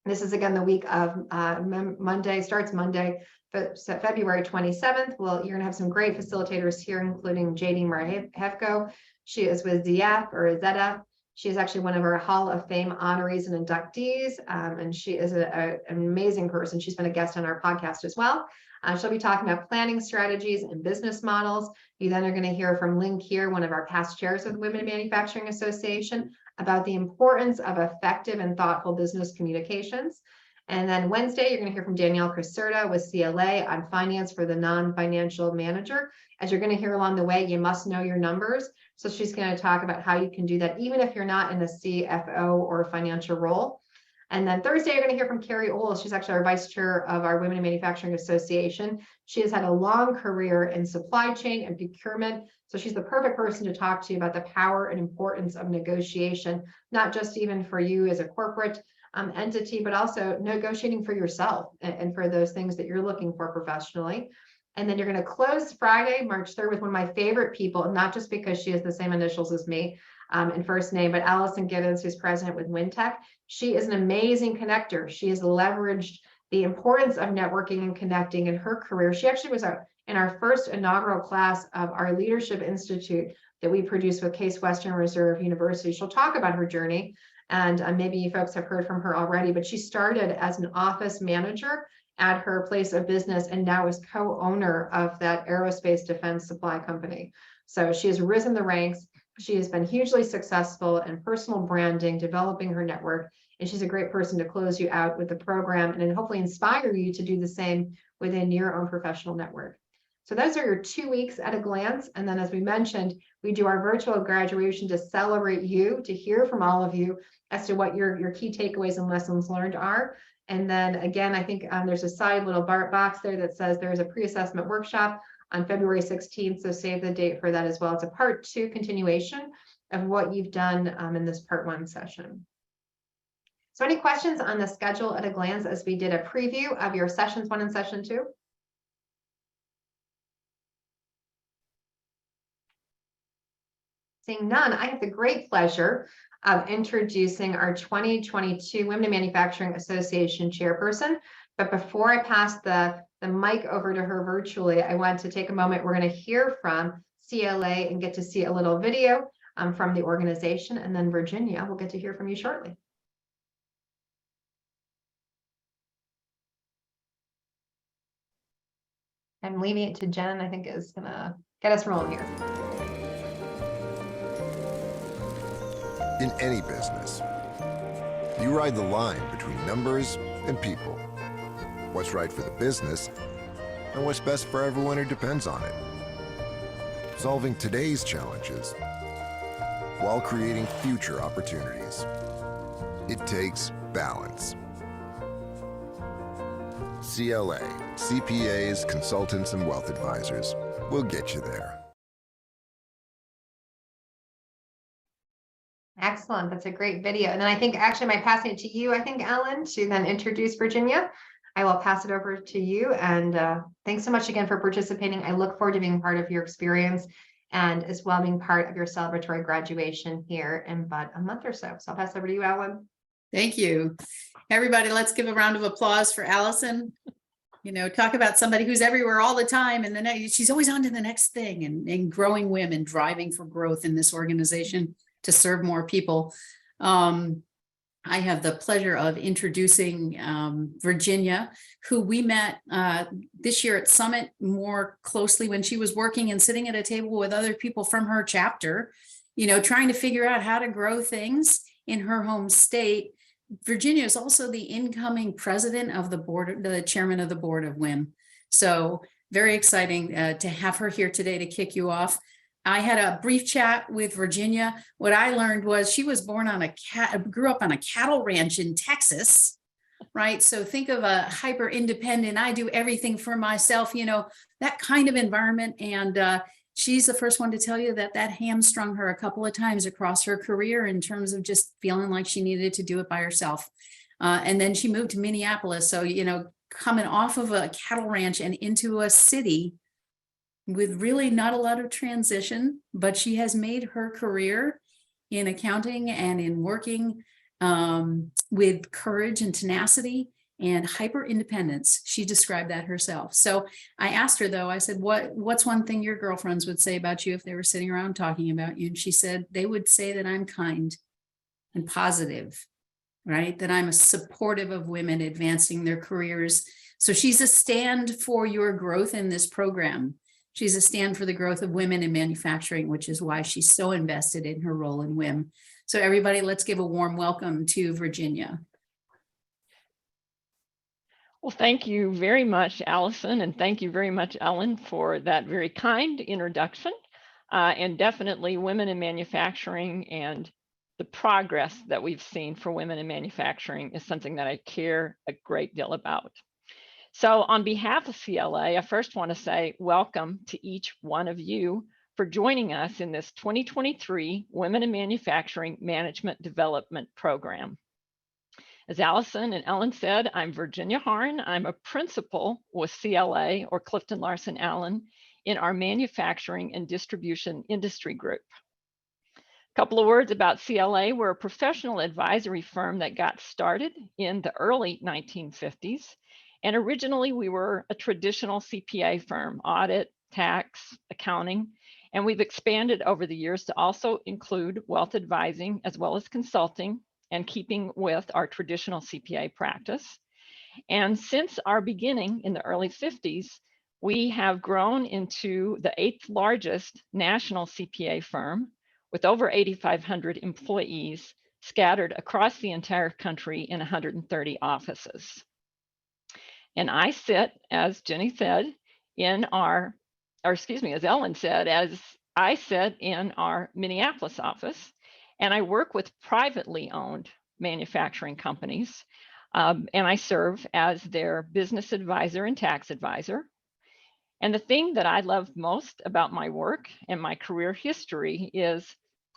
S5: This is again the week of Monday, starts Monday, February 27th. Well, you're going to have some great facilitators here, including JD Marhefko. She is with ZF. She is actually one of our Hall of Fame honorees and inductees, and she is an amazing person. She's been a guest on our podcast as well. She'll be talking about planning strategies and business models. You then are going to hear from Lynn Keir, one of our past chairs of the Women in Manufacturing Association, about the importance of effective and thoughtful business communications. And then Wednesday, you're going to hear from Danielle Caserta with CLA on finance for the non-financial manager. As you're going to hear along the way, you must know your numbers. So she's going to talk about how you can do that, even if you're not in a CFO or a financial role. And then Thursday, you're going to hear from Carrie Oles. She's actually our vice chair of our Women in Manufacturing Association. She has had a long career in supply chain and procurement. So she's the perfect person to talk to you about the power and importance of negotiation, not just even for you as a corporate entity, but also negotiating for yourself and for those things that you're looking for professionally. And then you're going to close Friday, March 3rd, with one of my favorite people, not just because she has the same initials as me and first name, but Allison Gibbons, who's president with WinTech. She is an amazing connector. She has leveraged the importance of networking and connecting in her career. She actually was in our first inaugural class of our Leadership Institute that we produced with Case Western Reserve University. She'll talk about her journey, and maybe you folks have heard from her already, but she started as an office manager at her place of business and now is co-owner of that aerospace defense supply company. So she has risen the ranks. She has been hugely successful in personal branding, developing her network, and she's a great person to close you out with the program and then hopefully inspire you to do the same within your own professional network. So those are your 2 weeks at a glance. And then as we mentioned, we do our virtual graduation to celebrate you, to hear from all of you as to what your key takeaways and lessons learned are. And then again, I think there's a side little box there that says there's a pre-assessment workshop on February 16th. So save the date for that as well. It's a part 2 continuation of what you've done in this part 1 session. So any questions on the schedule at a glance as we did a preview of your sessions 1 and session 2? Seeing none, I have the great pleasure of introducing our 2022 Women in Manufacturing Association chairperson. But before I pass the mic over to her virtually, I want to take a moment. We're going to hear from CLA and get to see a little video from the organization. And then Virginia, we'll get to hear from you shortly. I'm leaving it to Jen, I think is going to get us rolling here.
S8: In any business, you ride the line between numbers and people. What's right for the business and what's best for everyone who depends on it. Solving today's challenges while creating future opportunities. It takes balance. CLA, CPAs, consultants, and wealth advisors will get you there.
S5: Excellent. That's a great video. And then I think actually by passing it to you, I think, Ellen, to then introduce Virginia, I will pass it over to you. And thanks so much again for participating. I look forward to being part of your experience and as well being part of your celebratory graduation here in about a month or so. So I'll pass it over to you, Ellen.
S3: Thank you. Everybody, let's give a round of applause for Allison. You know, talk about somebody who's everywhere all the time, and then she's always on to the next thing, and growing women, driving for growth in this organization to serve more people. I have the pleasure of introducing Virginia, who we met this year at Summit more closely when she was working and sitting at a table with other people from her chapter, you know, trying to figure out how to grow things in her home state. Virginia is also the incoming president of the board, the chairman of the board of WIM. So very exciting to have her here today to kick you off. I had a brief chat with Virginia. What I learned was she was born on grew up on a cattle ranch in Texas, right? So think of a hyper independent, I do everything for myself, you know, that kind of environment. And she's the first one to tell you that hamstrung her a couple of times across her career in terms of just feeling like she needed to do it by herself. And then she moved to Minneapolis. So, you know, coming off of a cattle ranch and into a city with really not a lot of transition, but she has made her career in accounting and in working with courage and tenacity and hyper independence. She described that herself. So I asked her though, I said, what's one thing your girlfriends would say about you if they were sitting around talking about you? And she said, they would say that I'm kind and positive, right? That I'm a supportive of women advancing their careers. So she's a stand for your growth in this program. She's a stand for the growth of women in manufacturing, which is why she's so invested in her role in WIM. So everybody, let's give a warm welcome to Virginia.
S9: Well, thank you very much, Allison, and thank you very much, Ellen, for that very kind introduction. And definitely women in manufacturing and the progress that we've seen for women in manufacturing is something that I care a great deal about. So on behalf of CLA, I first want to say welcome to each one of you for joining us in this 2023 Women in Manufacturing Management Development Program. As Allison and Ellen said, I'm Virginia Harn. I'm a principal with CLA, or Clifton Larson Allen, in our manufacturing and distribution industry group. A couple of words about CLA. We're a professional advisory firm that got started in the early 1950s. And originally we were a traditional CPA firm, audit, tax, accounting, and we've expanded over the years to also include wealth advising as well as consulting and keeping with our traditional CPA practice. And since our beginning in the early 50s, we have grown into the 8th largest national CPA firm with over 8,500 employees scattered across the entire country in 130 offices. And I sit, as Jenny said, in our, or excuse me, as Ellen said, as I sit in our Minneapolis office, and I work with privately owned manufacturing companies, and I serve as their business advisor and tax advisor. And the thing that I love most about my work and my career history is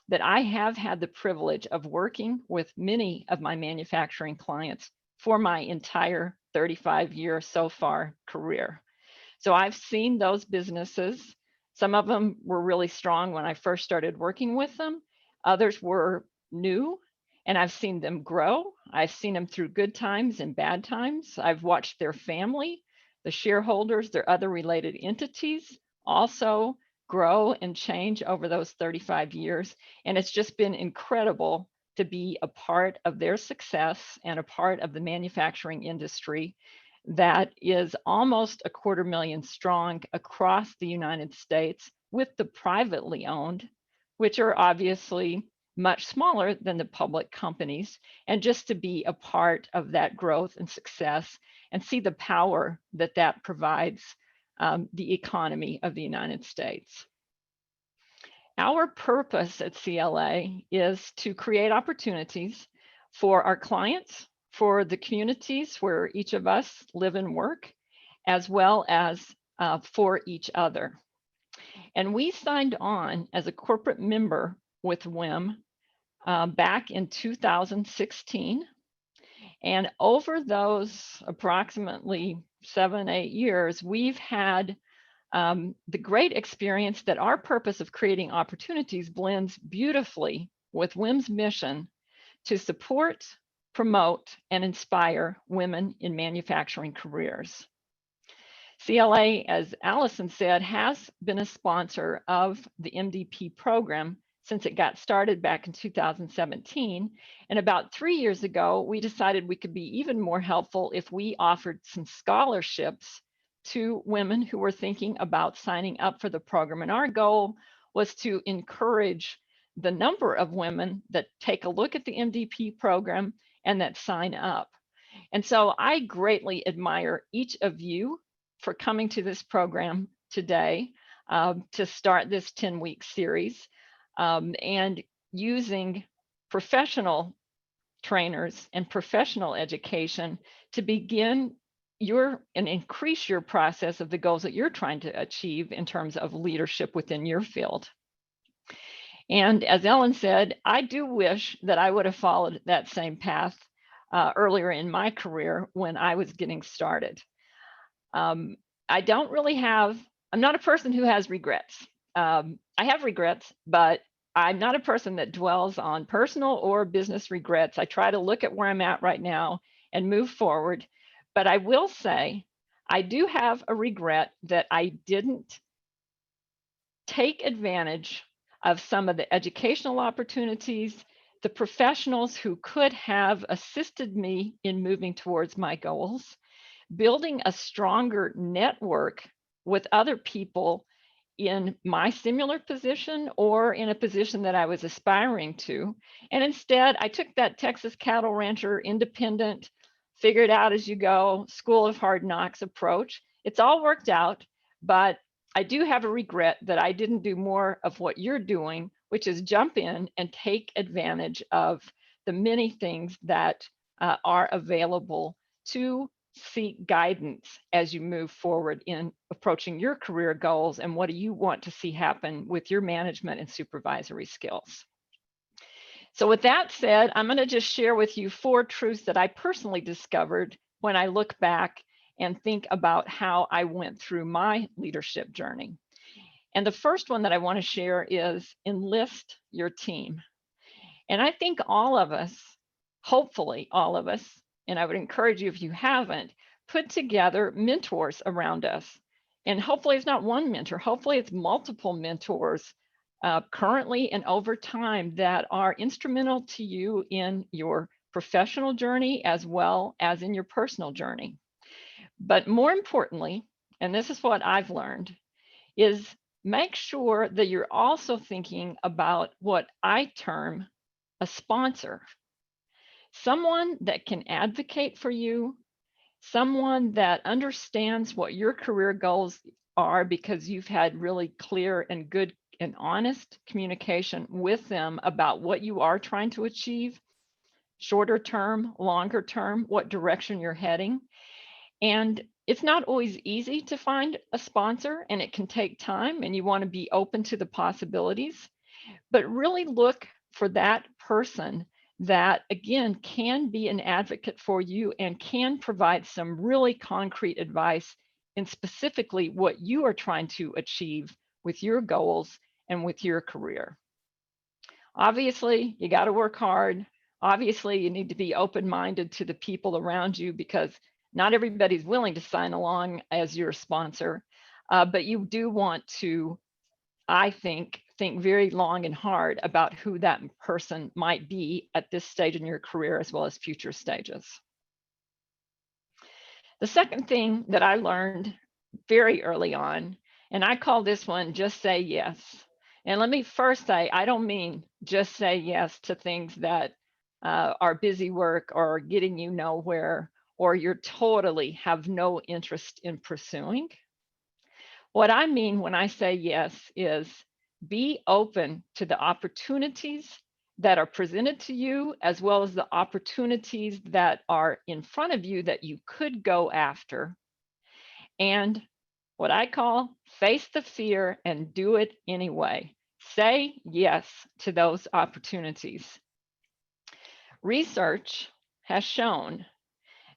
S9: that I have had the privilege of working with many of my manufacturing clients for my entire 35-year so far career. So I've seen those businesses. Some of them were really strong when I first started working with them. Others were new, and I've seen them grow. I've seen them through good times and bad times. I've watched their family, the shareholders, their other related entities also grow and change over those 35 years. And it's just been incredible to be a part of their success and a part of the manufacturing industry that is almost 250,000 strong across the United States, with the privately owned, which are obviously much smaller than the public companies, and just to be a part of that growth and success and see the power that that provides the economy of the United States. Our purpose at CLA is to create opportunities for our clients, for the communities where each of us live and work, as well as for each other. And we signed on as a corporate member with WIM back in 2016. And over those approximately 7-8 years, we've had the great experience that our purpose of creating opportunities blends beautifully with WIM's mission to support, promote, and inspire women in manufacturing careers. CLA, as Allison said, has been a sponsor of the MDP program since it got started back in 2017. And about 3 years ago, we decided we could be even more helpful if we offered some scholarships to women who were thinking about signing up for the program. And our goal was to encourage the number of women that take a look at the MDP program and that sign up. And so I greatly admire each of you for coming to this program today to start this 10-week series and using professional trainers and professional education to begin and increase your process of the goals that you're trying to achieve in terms of leadership within your field. And as Ellen said, I do wish that I would have followed that same path earlier in my career when I was getting started. I don't really have, I'm not a person who has regrets. I have regrets, but I'm not a person that dwells on personal or business regrets. I try to look at where I'm at right now and move forward. But I will say, I do have a regret that I didn't take advantage of some of the educational opportunities, the professionals who could have assisted me in moving towards my goals, building a stronger network with other people in my similar position or in a position that I was aspiring to. And instead, I took that Texas cattle rancher, independent, figure it out as you go, school of hard knocks approach. It's all worked out, but I do have a regret that I didn't do more of what you're doing, which is jump in and take advantage of the many things that are available to seek guidance as you move forward in approaching your career goals and what do you want to see happen with your management and supervisory skills. So with that said, I'm going to just share with you 4 truths that I personally discovered when I look back and think about how I went through my leadership journey. And the first one that I want to share is enlist your team. And I think all of us, hopefully all of us, and I would encourage you if you haven't, put together mentors around us. And hopefully it's not one mentor, hopefully it's multiple mentors currently and over time that are instrumental to you in your professional journey as well as in your personal journey. But more importantly, and this is what I've learned, is make sure that you're also thinking about what I term a sponsor. Someone that can advocate for you, someone that understands what your career goals are because you've had really clear and good and honest communication with them about what you are trying to achieve, shorter term, longer term, what direction you're heading. And it's not always easy to find a sponsor and it can take time and you want to be open to the possibilities. But really look for that person that, again, can be an advocate for you and can provide some really concrete advice in specifically what you are trying to achieve with your goals and with your career. Obviously, you got to work hard. Obviously, you need to be open-minded to the people around you because not everybody's willing to sign along as your sponsor, but you do want to, I think very long and hard about who that person might be at this stage in your career as well as future stages. The second thing that I learned very early on, and I call this one just say yes. And let me first say, I don't mean just say yes to things that are busy work or getting you nowhere or you're totally have no interest in pursuing. What I mean when I say yes is be open to the opportunities that are presented to you, as well as the opportunities that are in front of you that you could go after. And what I call face the fear and do it anyway. Say yes to those opportunities. Research has shown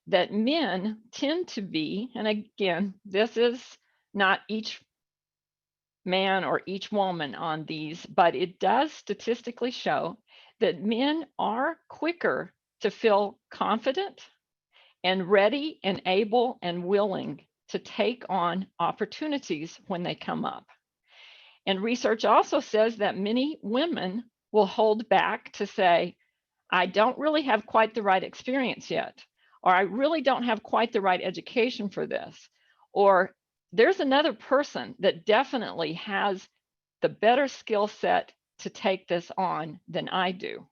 S9: that men tend to be, and again, this is not each man or each woman on these, but it does statistically show that men are quicker to feel confident and ready and able and willing to take on opportunities when they come up. And research also says that many women will hold back to say, I don't really have quite the right experience yet, or I really don't have quite the right education for this, or there's another person that definitely has the better skill set to take this on than I do.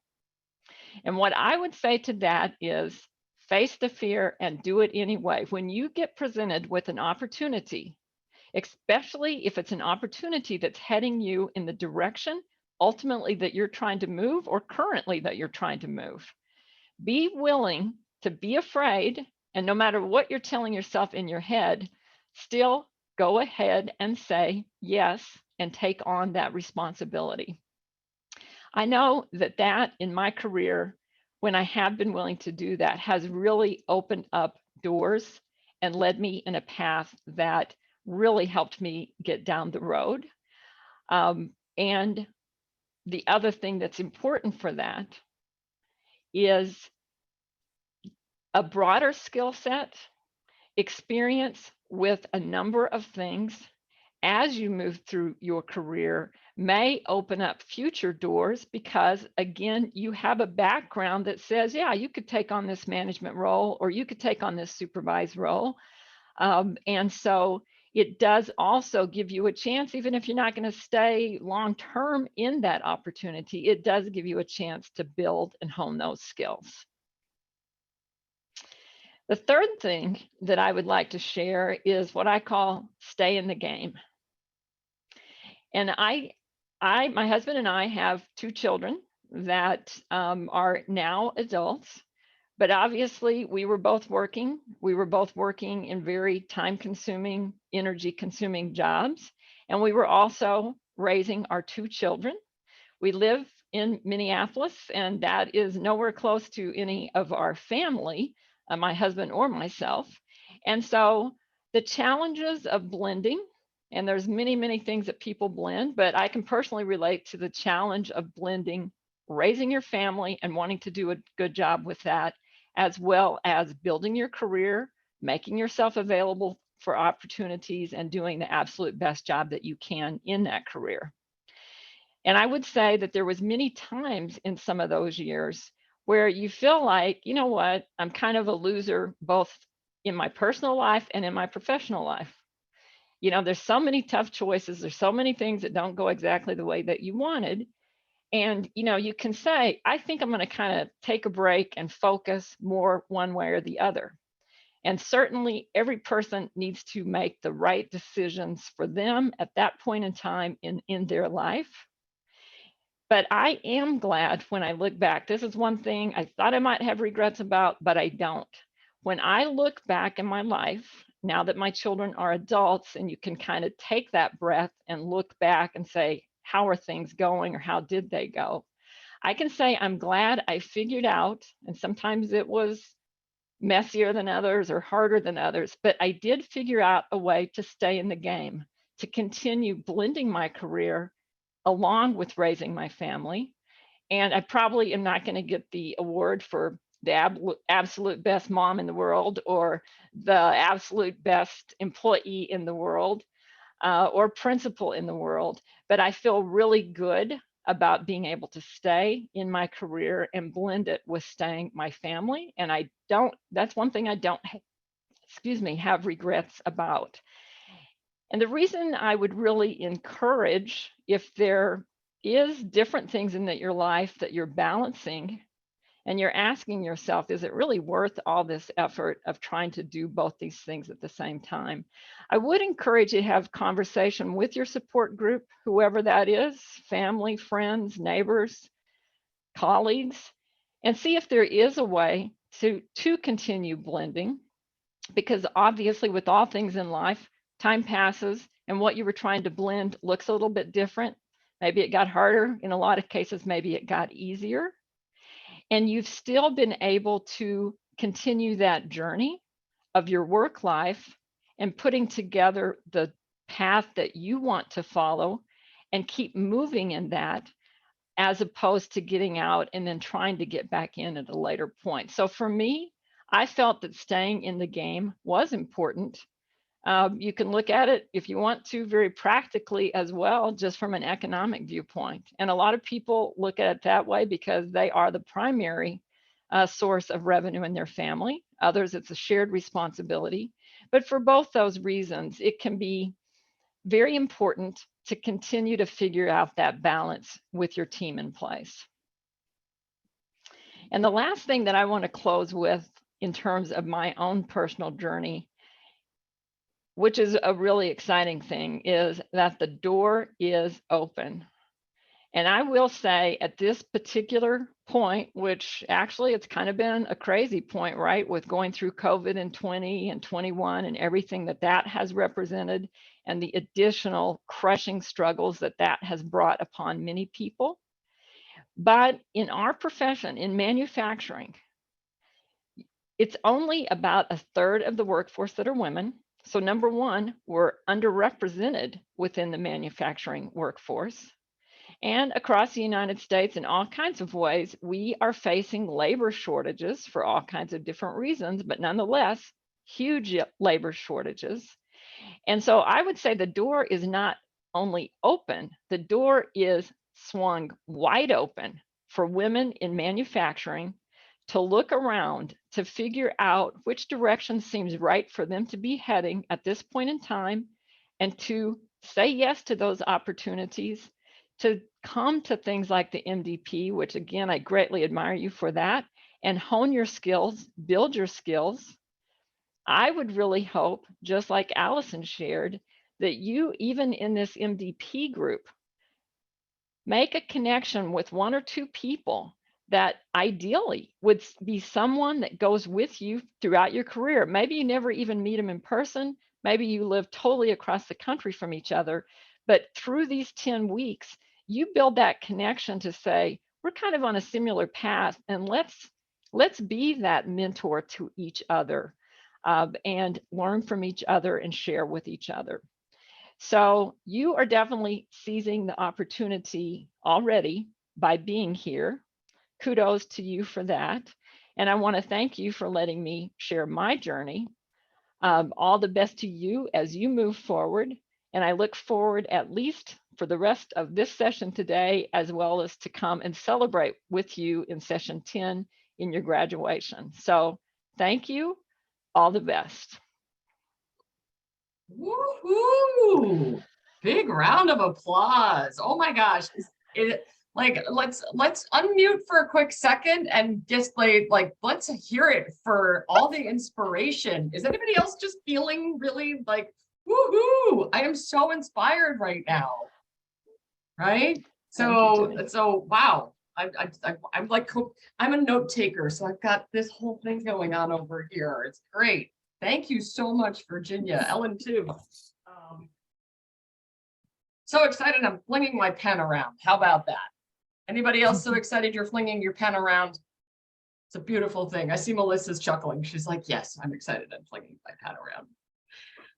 S9: And what I would say to that is face the fear and do it anyway. When you get presented with an opportunity, especially if it's an opportunity that's heading you in the direction ultimately that you're trying to move or currently that you're trying to move, be willing to be afraid. And no matter what you're telling yourself in your head, still go ahead and say yes and take on that responsibility. I know that in my career, when I have been willing to do that, has really opened up doors and led me in a path that really helped me get down the road. And the other thing that's important for that is a broader skill set, experience with a number of things as you move through your career may open up future doors because, again, you have a background that says, yeah, you could take on this management role or you could take on this supervised role. And so it does also give you a chance, even if you're not going to stay long-term in that opportunity, it does give you a chance to build and hone those skills. The third thing that I would like to share is what I call stay in the game. And my husband and I have 2 children that are now adults, but obviously we were both working. We were both working in very time-consuming, energy-consuming jobs. And we were also raising our 2 children. We live in Minneapolis, and that is nowhere close to any of our family, my husband or myself. And so the challenges of blending, and there's many, many things that people blend, but I can personally relate to the challenge of blending, raising your family and wanting to do a good job with that, as well as building your career, making yourself available for opportunities and doing the absolute best job that you can in that career. And I would say that there was many times in some of those years where you feel like, you know what, I'm kind of a loser, both in my personal life and in my professional life. You know, there's so many tough choices. There's so many things that don't go exactly the way that you wanted. And, you know, you can say, I think I'm going to kind of take a break and focus more one way or the other. And certainly every person needs to make the right decisions for them at that point in time in their life. But I am glad when I look back, this is one thing I thought I might have regrets about, but I don't. When I look back in my life, now that my children are adults and you can kind of take that breath and look back and say, how are things going or how did they go? I can say I'm glad I figured out, and sometimes it was messier than others or harder than others, but I did figure out a way to stay in the game, to continue blending my career along with raising my family. And I probably am not going to get the award for the absolute best mom in the world or the absolute best employee in the world or principal in the world, but I feel really good about being able to stay in my career and blend it with staying my family. And that's one thing I don't, have regrets about. And the reason I would really encourage, if there is different things in your life that you're balancing and you're asking yourself, is it really worth all this effort of trying to do both these things at the same time? I would encourage you to have conversation with your support group, whoever that is, family, friends, neighbors, colleagues, and see if there is a way to continue blending. Because obviously with all things in life, time passes and what you were trying to blend looks a little bit different. Maybe it got harder. In a lot of cases, maybe it got easier. And you've still been able to continue that journey of your work life and putting together the path that you want to follow and keep moving in that, as opposed to getting out and then trying to get back in at a later point. So for me, I felt that staying in the game was important. You can look at it, if you want to, very practically as well, just from an economic viewpoint. And a lot of people look at it that way because they are the primary source of revenue in their family. Others, it's a shared responsibility. But for both those reasons, it can be very important to continue to figure out that balance with your team in place. And the last thing that I want to close with in terms of my own personal journey, which is a really exciting thing, is that the door is open. And I will say at this particular point, which actually it's kind of been a crazy point, right? With going through COVID in 20 and 21 and everything that has represented and the additional crushing struggles that has brought upon many people. But in our profession, in manufacturing, it's only about a third of the workforce that are women. So number one, we're underrepresented within the manufacturing workforce. And across the United States, in all kinds of ways, we are facing labor shortages for all kinds of different reasons, but nonetheless, huge labor shortages. And so I would say the door is not only open, the door is swung wide open for women in manufacturing to look around, to figure out which direction seems right for them to be heading at this point in time, and to say yes to those opportunities, to come to things like the MDP, which again, I greatly admire you for that, and hone your skills, build your skills. I would really hope, just like Allison shared, that you, even in this MDP group, make a connection with one or two people that ideally would be someone that goes with you throughout your career. Maybe you never even meet them in person. Maybe you live totally across the country from each other. But through these 10 weeks, you build that connection to say, we're kind of on a similar path, and let's be that mentor to each other and learn from each other and share with each other. So you are definitely seizing the opportunity already by being here. Kudos to you for that. And I want to thank you for letting me share my journey. All the best to you as you move forward. And I look forward, at least for the rest of this session today, as well as to come and celebrate with you in session 10 in your graduation. So thank you. All the best.
S2: Woohoo! Big round of applause. Oh my gosh. Let's unmute for a quick second and just let's hear it for all the inspiration. Is anybody else just feeling really like, woohoo? I am so inspired right now. Right? So wow. I'm like, I'm a note taker, so I've got this whole thing going on over here. It's great. Thank you so much, Virginia. Ellen too. So excited, I'm flinging my pen around. How about that? Anybody else so excited you're flinging your pen around? It's a beautiful thing. I see Melissa's chuckling. She's like, yes, I'm excited. I'm flinging my pen around.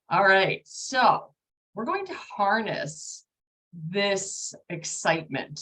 S2: All right, so we're going to harness this excitement.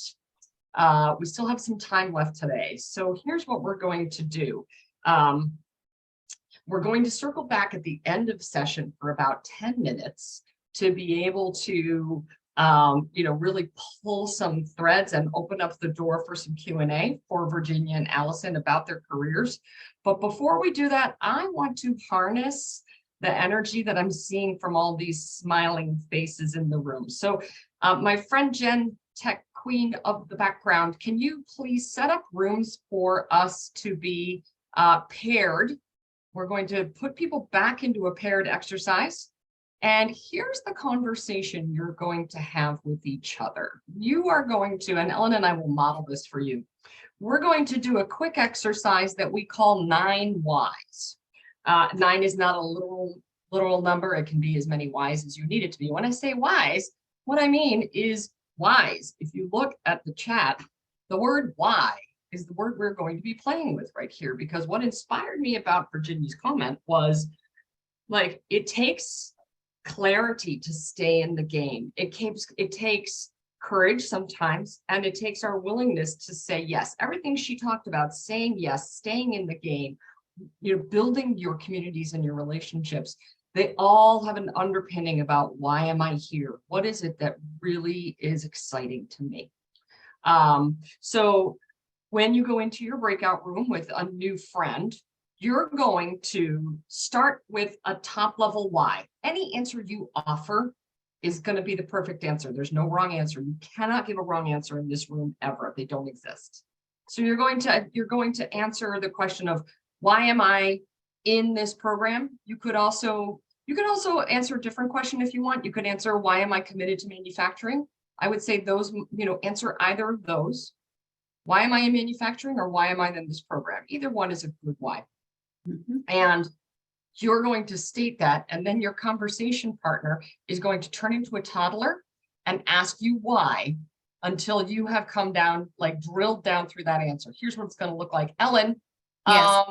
S2: We still have some time left today. So here's what we're going to do. We're going to circle back at the end of session for about 10 minutes to be able to really pull some threads and open up the door for some Q&A for Virginia and Allison about their careers. But before we do that, I want to harness the energy that I'm seeing from all these smiling faces in the room. So my friend Jen, tech queen of the background, can you please set up rooms for us to be paired? We're going to put people back into a paired exercise. And here's the conversation you're going to have with each other. You are going to, and Ellen and I will model this for you. We're going to do a quick exercise that we call 9 whys. 9 is not a literal number. It can be as many whys as you need it to be. When I say whys, what I mean is whys. If you look at the chat, the word why is the word we're going to be playing with right here, because what inspired me about Virginia's comment was like, it takes clarity to stay in the game. It takes courage sometimes, and it takes our willingness to say yes. Everything she talked about, saying yes, staying in the game, building your communities and your relationships, they all have an underpinning about why am I here? What is it that really is exciting to me? So when you go into your breakout room with a new friend, you're going to start with a top level why. Any answer you offer is going to be the perfect answer. There's no wrong answer. You cannot give a wrong answer in this room ever. They don't exist. So you're going to answer the question of why am I in this program? You could also answer a different question if you want. You could answer why am I committed to manufacturing? I would say those, answer either of those. Why am I in manufacturing or why am I in this program? Either one is a good why. And you're going to state that, and then your conversation partner is going to turn into a toddler and ask you why until you have come down, like drilled down through that answer. Here's what it's going to look like. Ellen,
S3: Yes.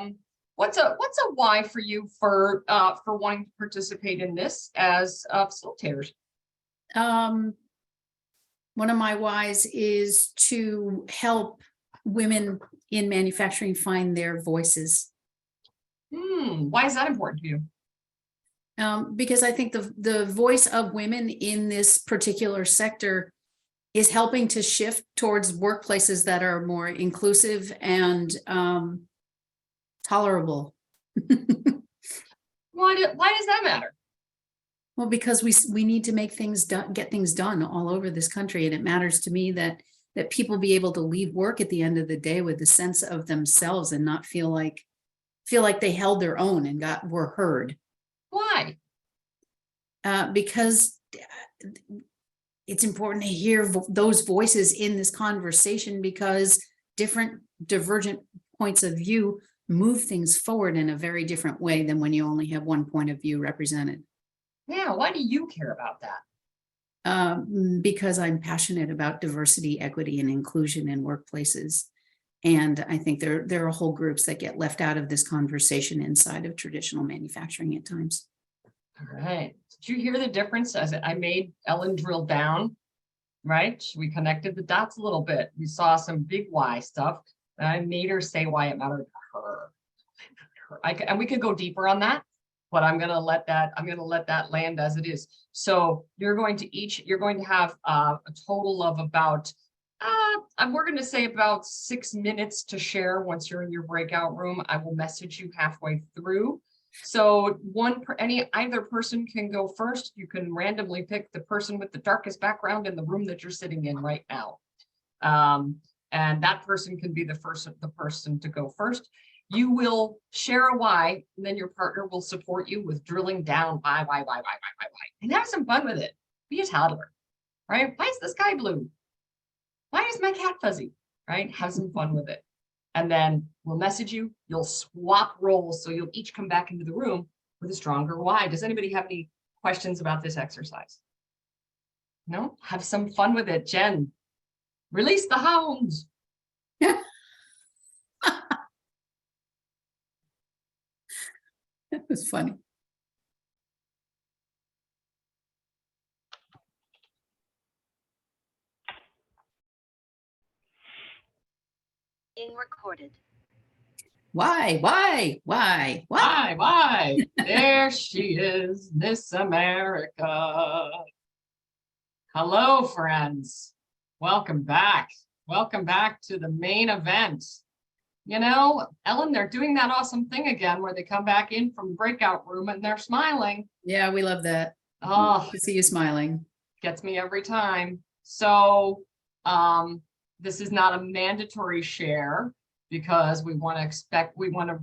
S2: What's a why for you for wanting to participate in this as facilitators?
S3: One of my whys is to help women in manufacturing find their voices.
S2: Why is that important to you?
S3: Because I think the voice of women in this particular sector is helping to shift towards workplaces that are more inclusive and tolerable.
S2: Why does that matter?
S3: Well, because we need to make things done, get things done all over this country, and it matters to me that people be able to leave work at the end of the day with a sense of themselves and not feel like they held their own and were heard.
S2: Why?
S3: Because it's important to hear those voices in this conversation, because different divergent points of view move things forward in a very different way than when you only have one point of view represented.
S2: Yeah, why do you care about that?
S3: Because I'm passionate about diversity, equity, and inclusion in workplaces. And I think there are whole groups that get left out of this conversation inside of traditional manufacturing at times.
S2: All right. Did you hear the difference as I made Ellen drill down, right? We connected the dots a little bit. We saw some big why stuff, and I made her say why it mattered to her. And we could go deeper on that, but I'm going to let that land as it is. So you're going to have a total of about, we're going to say about 6 minutes to share once you're in your breakout room. I will message you halfway through. So either person can go first. You can randomly pick the person with the darkest background in the room that you're sitting in right now. And that person can be the person to go first. You will share a why, and then your partner will support you with drilling down why, and have some fun with it. Be a toddler, right? Why is the sky blue? Why is my cat fuzzy, right? Have some fun with it. And then we'll message you, you'll swap roles, so you'll each come back into the room with a stronger why. Does anybody have any questions about this exercise? No, have some fun with it, Jen. Release the hounds.
S3: That was funny.
S1: Being recorded.
S3: Why?
S2: Why? There she is, Miss America. Hello, friends. Welcome back. Welcome back to the main event. You know, Ellen, they're doing that awesome thing again where they come back in from breakout room and they're smiling.
S3: Yeah, we love that.
S2: Oh,
S3: To see you smiling.
S2: gets me every time. So this is not a mandatory share because we want to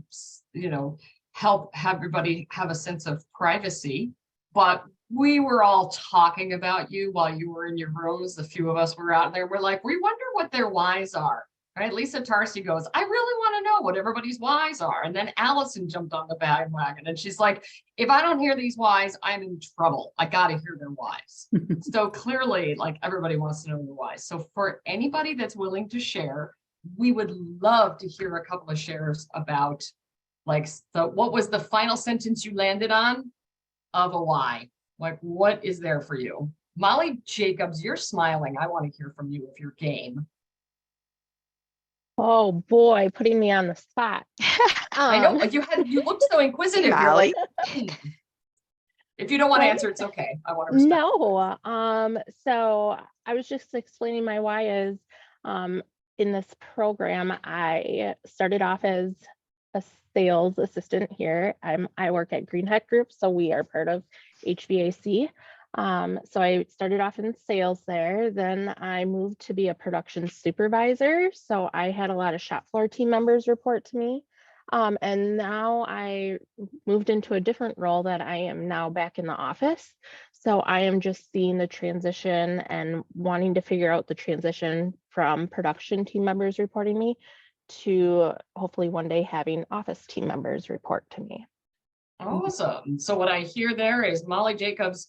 S2: you know, help everybody have a sense of privacy. But we were all talking about you while you were in your rooms. The few of us were out there. We're like, we wonder what their whys are. Right? Lisa Tarsi goes, I really want to know what everybody's whys are. And then Allison jumped on the bandwagon and she's like, if I don't hear these whys, I'm in trouble. I got to hear their whys. So clearly, like everybody wants to know their whys. So for anybody that's willing to share, we would love to hear a couple of shares about like, so what was the final sentence you landed on of a why? Like, what is there for you? Molly Jacobs, you're smiling. I want to hear from you if you're game.
S10: Oh boy, putting me on the spot.
S2: I know you looked so inquisitive. You're like, if you don't want to answer, it's okay. I want to respect.
S10: No, so I was just explaining my why is in this program, I started off as a sales assistant here. I work at Greenheck Group, so we are part of HVAC. So I started off in sales there. Then I moved to be a production supervisor. So I had a lot of shop floor team members report to me. And now I moved into a different role that I am now back in the office. So I am just seeing the transition and wanting to figure out the transition from production team members reporting me to hopefully one day having office team members report to me.
S2: Awesome. So what I hear there is Molly Jacobs.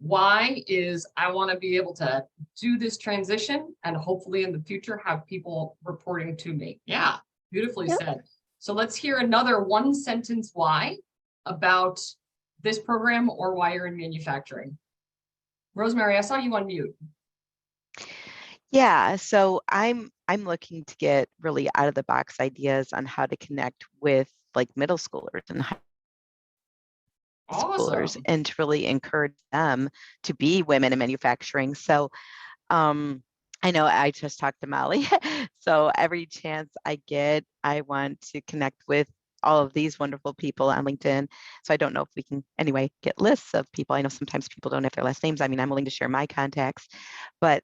S2: Why is I want to be able to do this transition and hopefully in the future have people reporting to me. Yeah, beautifully said. So let's hear another one sentence why about this program or why you're in manufacturing. Rosemary, I saw you on mute.
S11: Yeah, so I'm looking to get really out of the box ideas on how to connect with like middle schoolers and high schoolers and to really encourage them to be women in manufacturing. So I know I just talked to Molly. So every chance I get, I want to connect with all of these wonderful people on LinkedIn. So I don't know if we can anyway get lists of people. I know sometimes people don't have their last names. I mean, I'm willing to share my contacts, but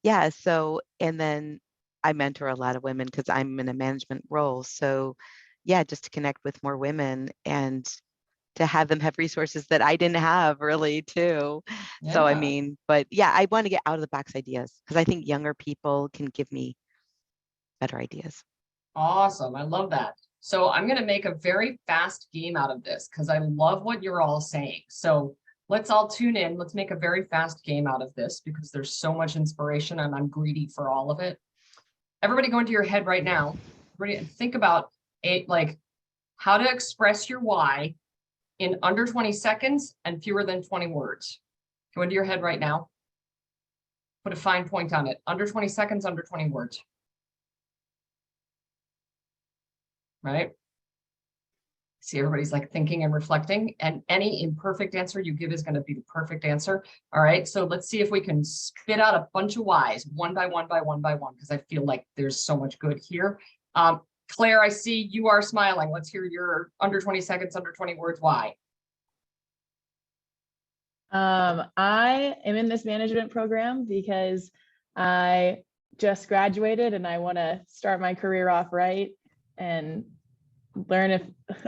S11: yeah, so, and then I mentor a lot of women because I'm in a management role. So yeah, just to connect with more women and to have them have resources that I didn't have really too. Yeah. So, I mean, but yeah, I want to get out of the box ideas because I think younger people can give me better ideas.
S2: Awesome. I love that. So I'm going to make a very fast game out of this because I love what you're all saying. So let's all tune in. Let's make a very fast game out of this because there's so much inspiration and I'm greedy for all of it. Everybody go into your head right now. Everybody think about like how to express your why in under 20 seconds and fewer than 20 words. Go into your head right now. Put a fine point on it. Under 20 seconds, under 20 words. Right? See, everybody's like thinking and reflecting, and any imperfect answer you give is going to be the perfect answer. All right, so let's see if we can spit out a bunch of whys one by one by one by one, because I feel like there's so much good here. Claire, I see you are smiling. Let's hear your under 20 seconds, under 20 words why.
S12: I am in this management program because I just graduated and I want to start my career off right and learn if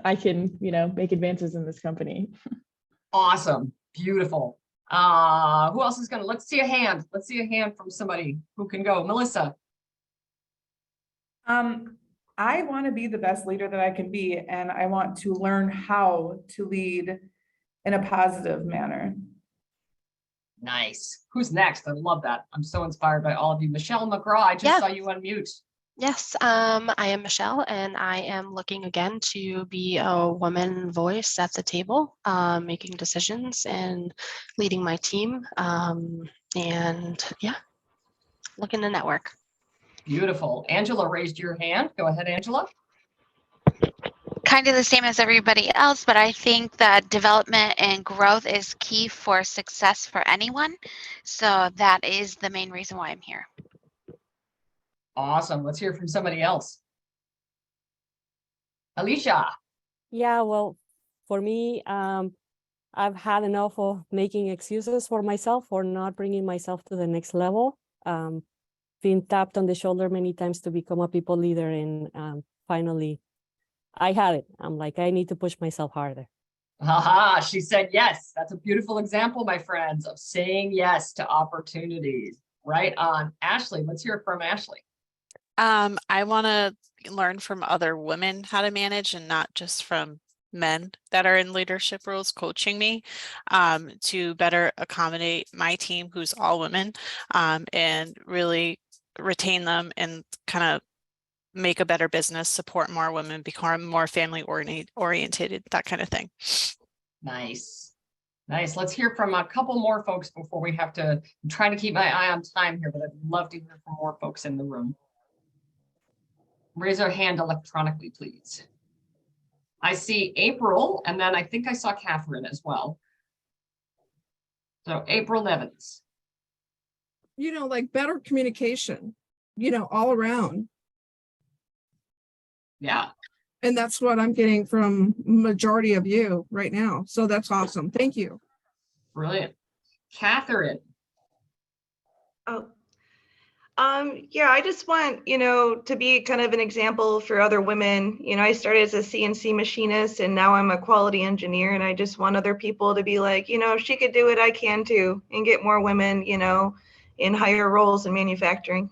S12: I can, you know, make advances in this company.
S2: Awesome. Beautiful. Who else is gonna, let's see a hand. Let's see a hand from somebody who can go. Melissa.
S6: I want to be the best leader that I can be, and I want to learn how to lead in a positive manner.
S2: Nice. Who's next? I love that. I'm so inspired by all of you. Michelle McGraw, I just
S13: Yeah.
S2: saw you unmute.
S13: Yes, I am Michelle, and I am looking again to be a woman voice at the table, making decisions and leading my team. And yeah, looking to network.
S2: Beautiful. Angela raised your hand. Go ahead, Angela.
S14: Kind of the same as everybody else, but I think that development and growth is key for success for anyone. So that is the main reason why I'm here.
S2: Awesome. Let's hear from somebody else. Alicia.
S15: Yeah, well, for me, I've had enough of making excuses for myself for not bringing myself to the next level. Being tapped on the shoulder many times to become a people leader, and finally, I had it. I'm like, I need to push myself harder.
S2: Haha, she said yes. That's a beautiful example, my friends, of saying yes to opportunities. Right on. Ashley, let's hear from Ashley.
S16: I want to learn from other women how to manage and not just from men that are in leadership roles coaching me, to better accommodate my team, who's all women, and really retain them and kind of make a better business, support more women, become more family oriented, that kind of thing.
S2: Nice. Nice. Let's hear from a couple more folks before we have to. I'm trying to keep my eye on time here, but I'd love to hear from more folks in the room. Raise our hand electronically, please. I see April, and then I think I saw Catherine as well. So April Nevins.
S17: Like better communication, all around.
S2: Yeah.
S17: And that's what I'm getting from majority of you right now. So that's awesome. Thank you.
S2: Brilliant. Catherine.
S18: Oh, yeah, I just want, to be kind of an example for other women. I started as a CNC machinist and now I'm a quality engineer, and I just want other people to be like, if she could do it, I can too, and get more women, in higher roles in manufacturing.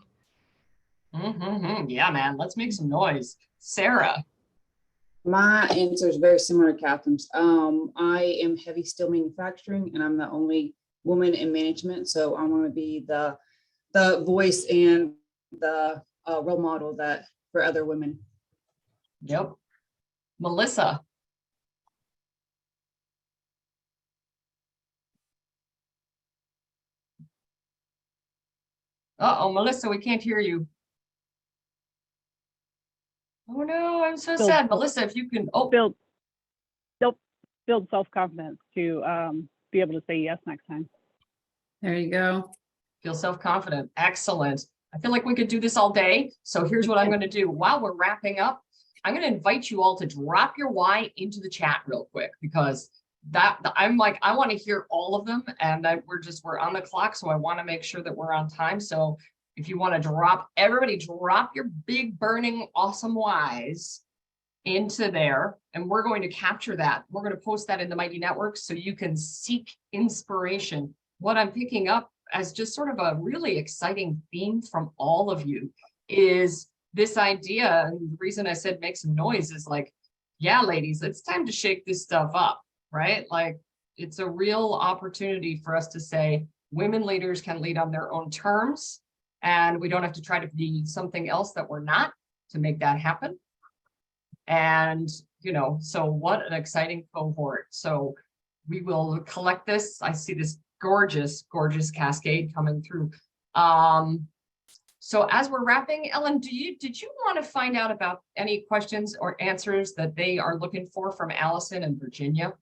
S2: Yeah, man, let's make some noise. Sarah.
S19: My answer is very similar to Catherine's. I am heavy steel manufacturing, and I'm the only woman in management. So I want to be the voice and the role model that for other women.
S2: Yep. Melissa. Uh-oh, Melissa, we can't hear you. Oh no, I'm so sad. Melissa, if you can
S20: build self-confidence to be able to say yes next time.
S3: There you go.
S2: Feel self-confident. Excellent. I feel like we could do this all day. So here's what I'm going to do. While we're wrapping up, I'm going to invite you all to drop your why into the chat real quick, because I'm like, I want to hear all of them, and we're on the clock. So I want to make sure that we're on time. So if you want to everybody drop your big, burning, awesome whys into there, and we're going to capture that. We're going to post that in the Mighty Network so you can seek inspiration. What I'm picking up as just sort of a really exciting theme from all of you is this idea. And the reason I said make some noise is like, yeah, ladies, it's time to shake this stuff up, right? Like, it's a real opportunity for us to say women leaders can lead on their own terms, and we don't have to try to be something else that we're not to make that happen. And, so what an exciting cohort. So we will collect this. I see this gorgeous, gorgeous cascade coming through. So as we're wrapping, Ellen, did you want to find out about any questions or answers that they are looking for from Allison and Virginia?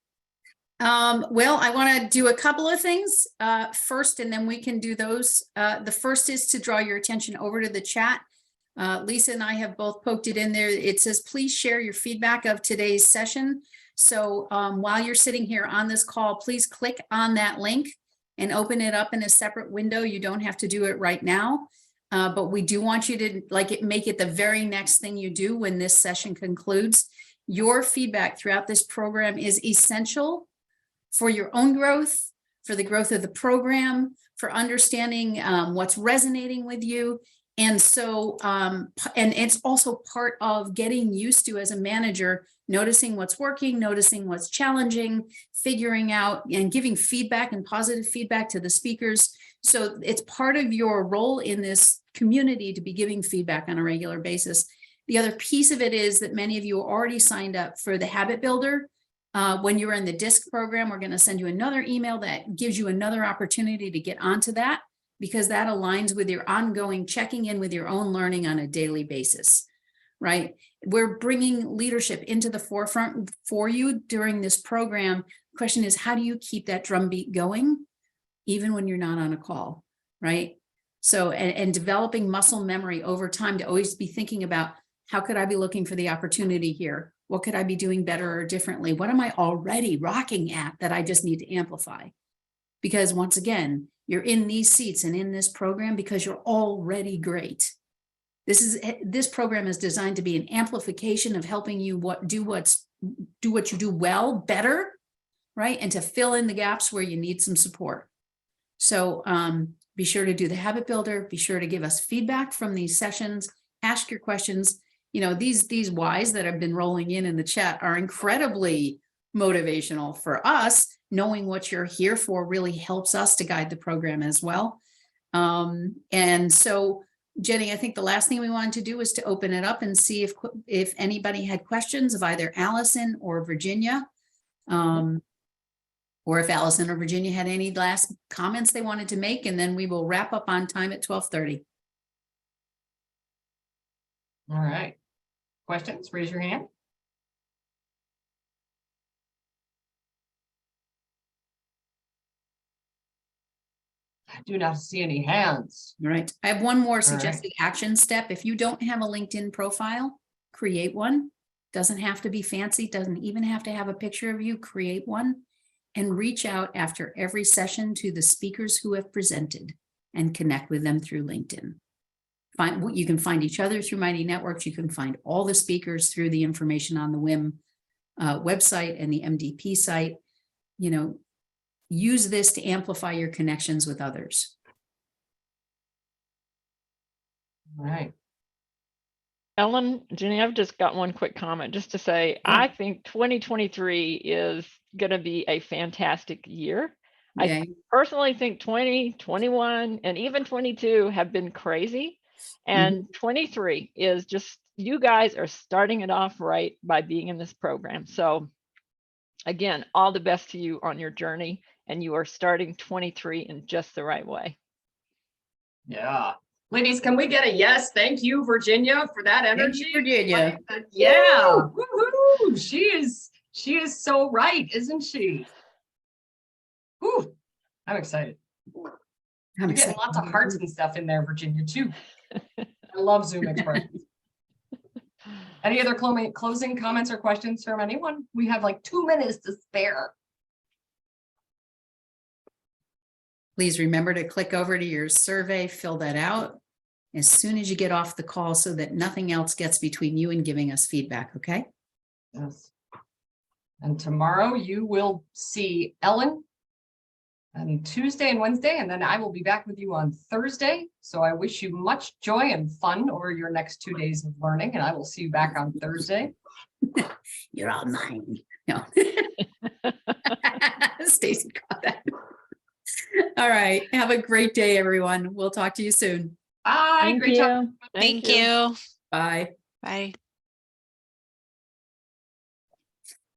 S3: Well, I want to do a couple of things first, and then we can do those. The first is to draw your attention over to the chat. Lisa and I have both poked it in there. It says, please share your feedback of today's session. So while you're sitting here on this call, please click on that link and open it up in a separate window. You don't have to do it right now, but we do want you to make it the very next thing you do when this session concludes. Your feedback throughout this program is essential for your own growth, for the growth of the program, for understanding what's resonating with you. And so, and it's also part of getting used to, as a manager, noticing what's working, noticing what's challenging, figuring out and giving feedback and positive feedback to the speakers. So it's part of your role in this community to be giving feedback on a regular basis. The other piece of it is that many of you are already signed up for the Habit Builder. When you're in the DISC program, we're going to send you another email that gives you another opportunity to get onto that, because that aligns with your ongoing checking in with your own learning on a daily basis, right? We're bringing leadership into the forefront for you during this program. The question is, how do you keep that drumbeat going, even when you're not on a call, right? So, and developing muscle memory over time to always be thinking about, how could I be looking for the opportunity here? What could I be doing better or differently? What am I already rocking at that I just need to amplify? Because once again, you're in these seats and in this program because you're already great. This program is designed to be an amplification of helping you do what you do well, better, right? And to fill in the gaps where you need some support. So be sure to do the Habit Builder. Be sure to give us feedback from these sessions. Ask your questions. You know, these whys that have been rolling in the chat are incredibly motivational for us. Knowing what you're here for really helps us to guide the program as well. And so, Jenny, I think the last thing we wanted to do was to open it up and see if anybody had questions of either Allison or Virginia, or if Allison or Virginia had any last comments they wanted to make, and then we will wrap up on time at 12:30.
S2: All right. Questions? Raise your hand. I do not see any hands.
S3: All right. I have one more suggested action step. If you don't have a LinkedIn profile, create one. Doesn't have to be fancy. Doesn't even have to have a picture of you. Create one and reach out after every session to the speakers who have presented and connect with them through LinkedIn. You can find each other through Mighty Networks. You can find all the speakers through the information on the WIM website and the MDP site. You know, use this to amplify your connections with others.
S2: All right.
S9: Ellen, Jenny, I've just got one quick comment just to say, I think 2023 is going to be a fantastic year.
S3: Yeah.
S9: I personally think 20, 21, and even 22 have been crazy. And 23 is just, you guys are starting it off right by being in this program. So again, all the best to you on your journey, and you are starting 23 in just the right way.
S2: Yeah. Ladies, can we get a yes? Thank you, Virginia, for that energy.
S3: Thank you, Virginia.
S2: Yeah. Woo-hoo. She is so right, isn't she? Whew. I'm excited. You're getting lots of hearts and stuff in there, Virginia, too. I love Zoom expressions. Any other closing comments or questions from anyone? We have like 2 minutes to spare.
S3: Please remember to click over to your survey, fill that out as soon as you get off the call so that nothing else gets between you and giving us feedback, okay?
S2: Yes. And tomorrow you will see Ellen on Tuesday and Wednesday, and then I will be back with you on Thursday. So I wish you much joy and fun over your next 2 days of learning, and I will see you back on Thursday.
S3: You're all mine. No. Stacy caught that. All right. Have a great day, everyone. We'll talk to you soon.
S2: Bye.
S12: Thank
S2: Great
S12: you.
S2: talk.
S16: Thank you.
S3: Bye.
S16: Bye.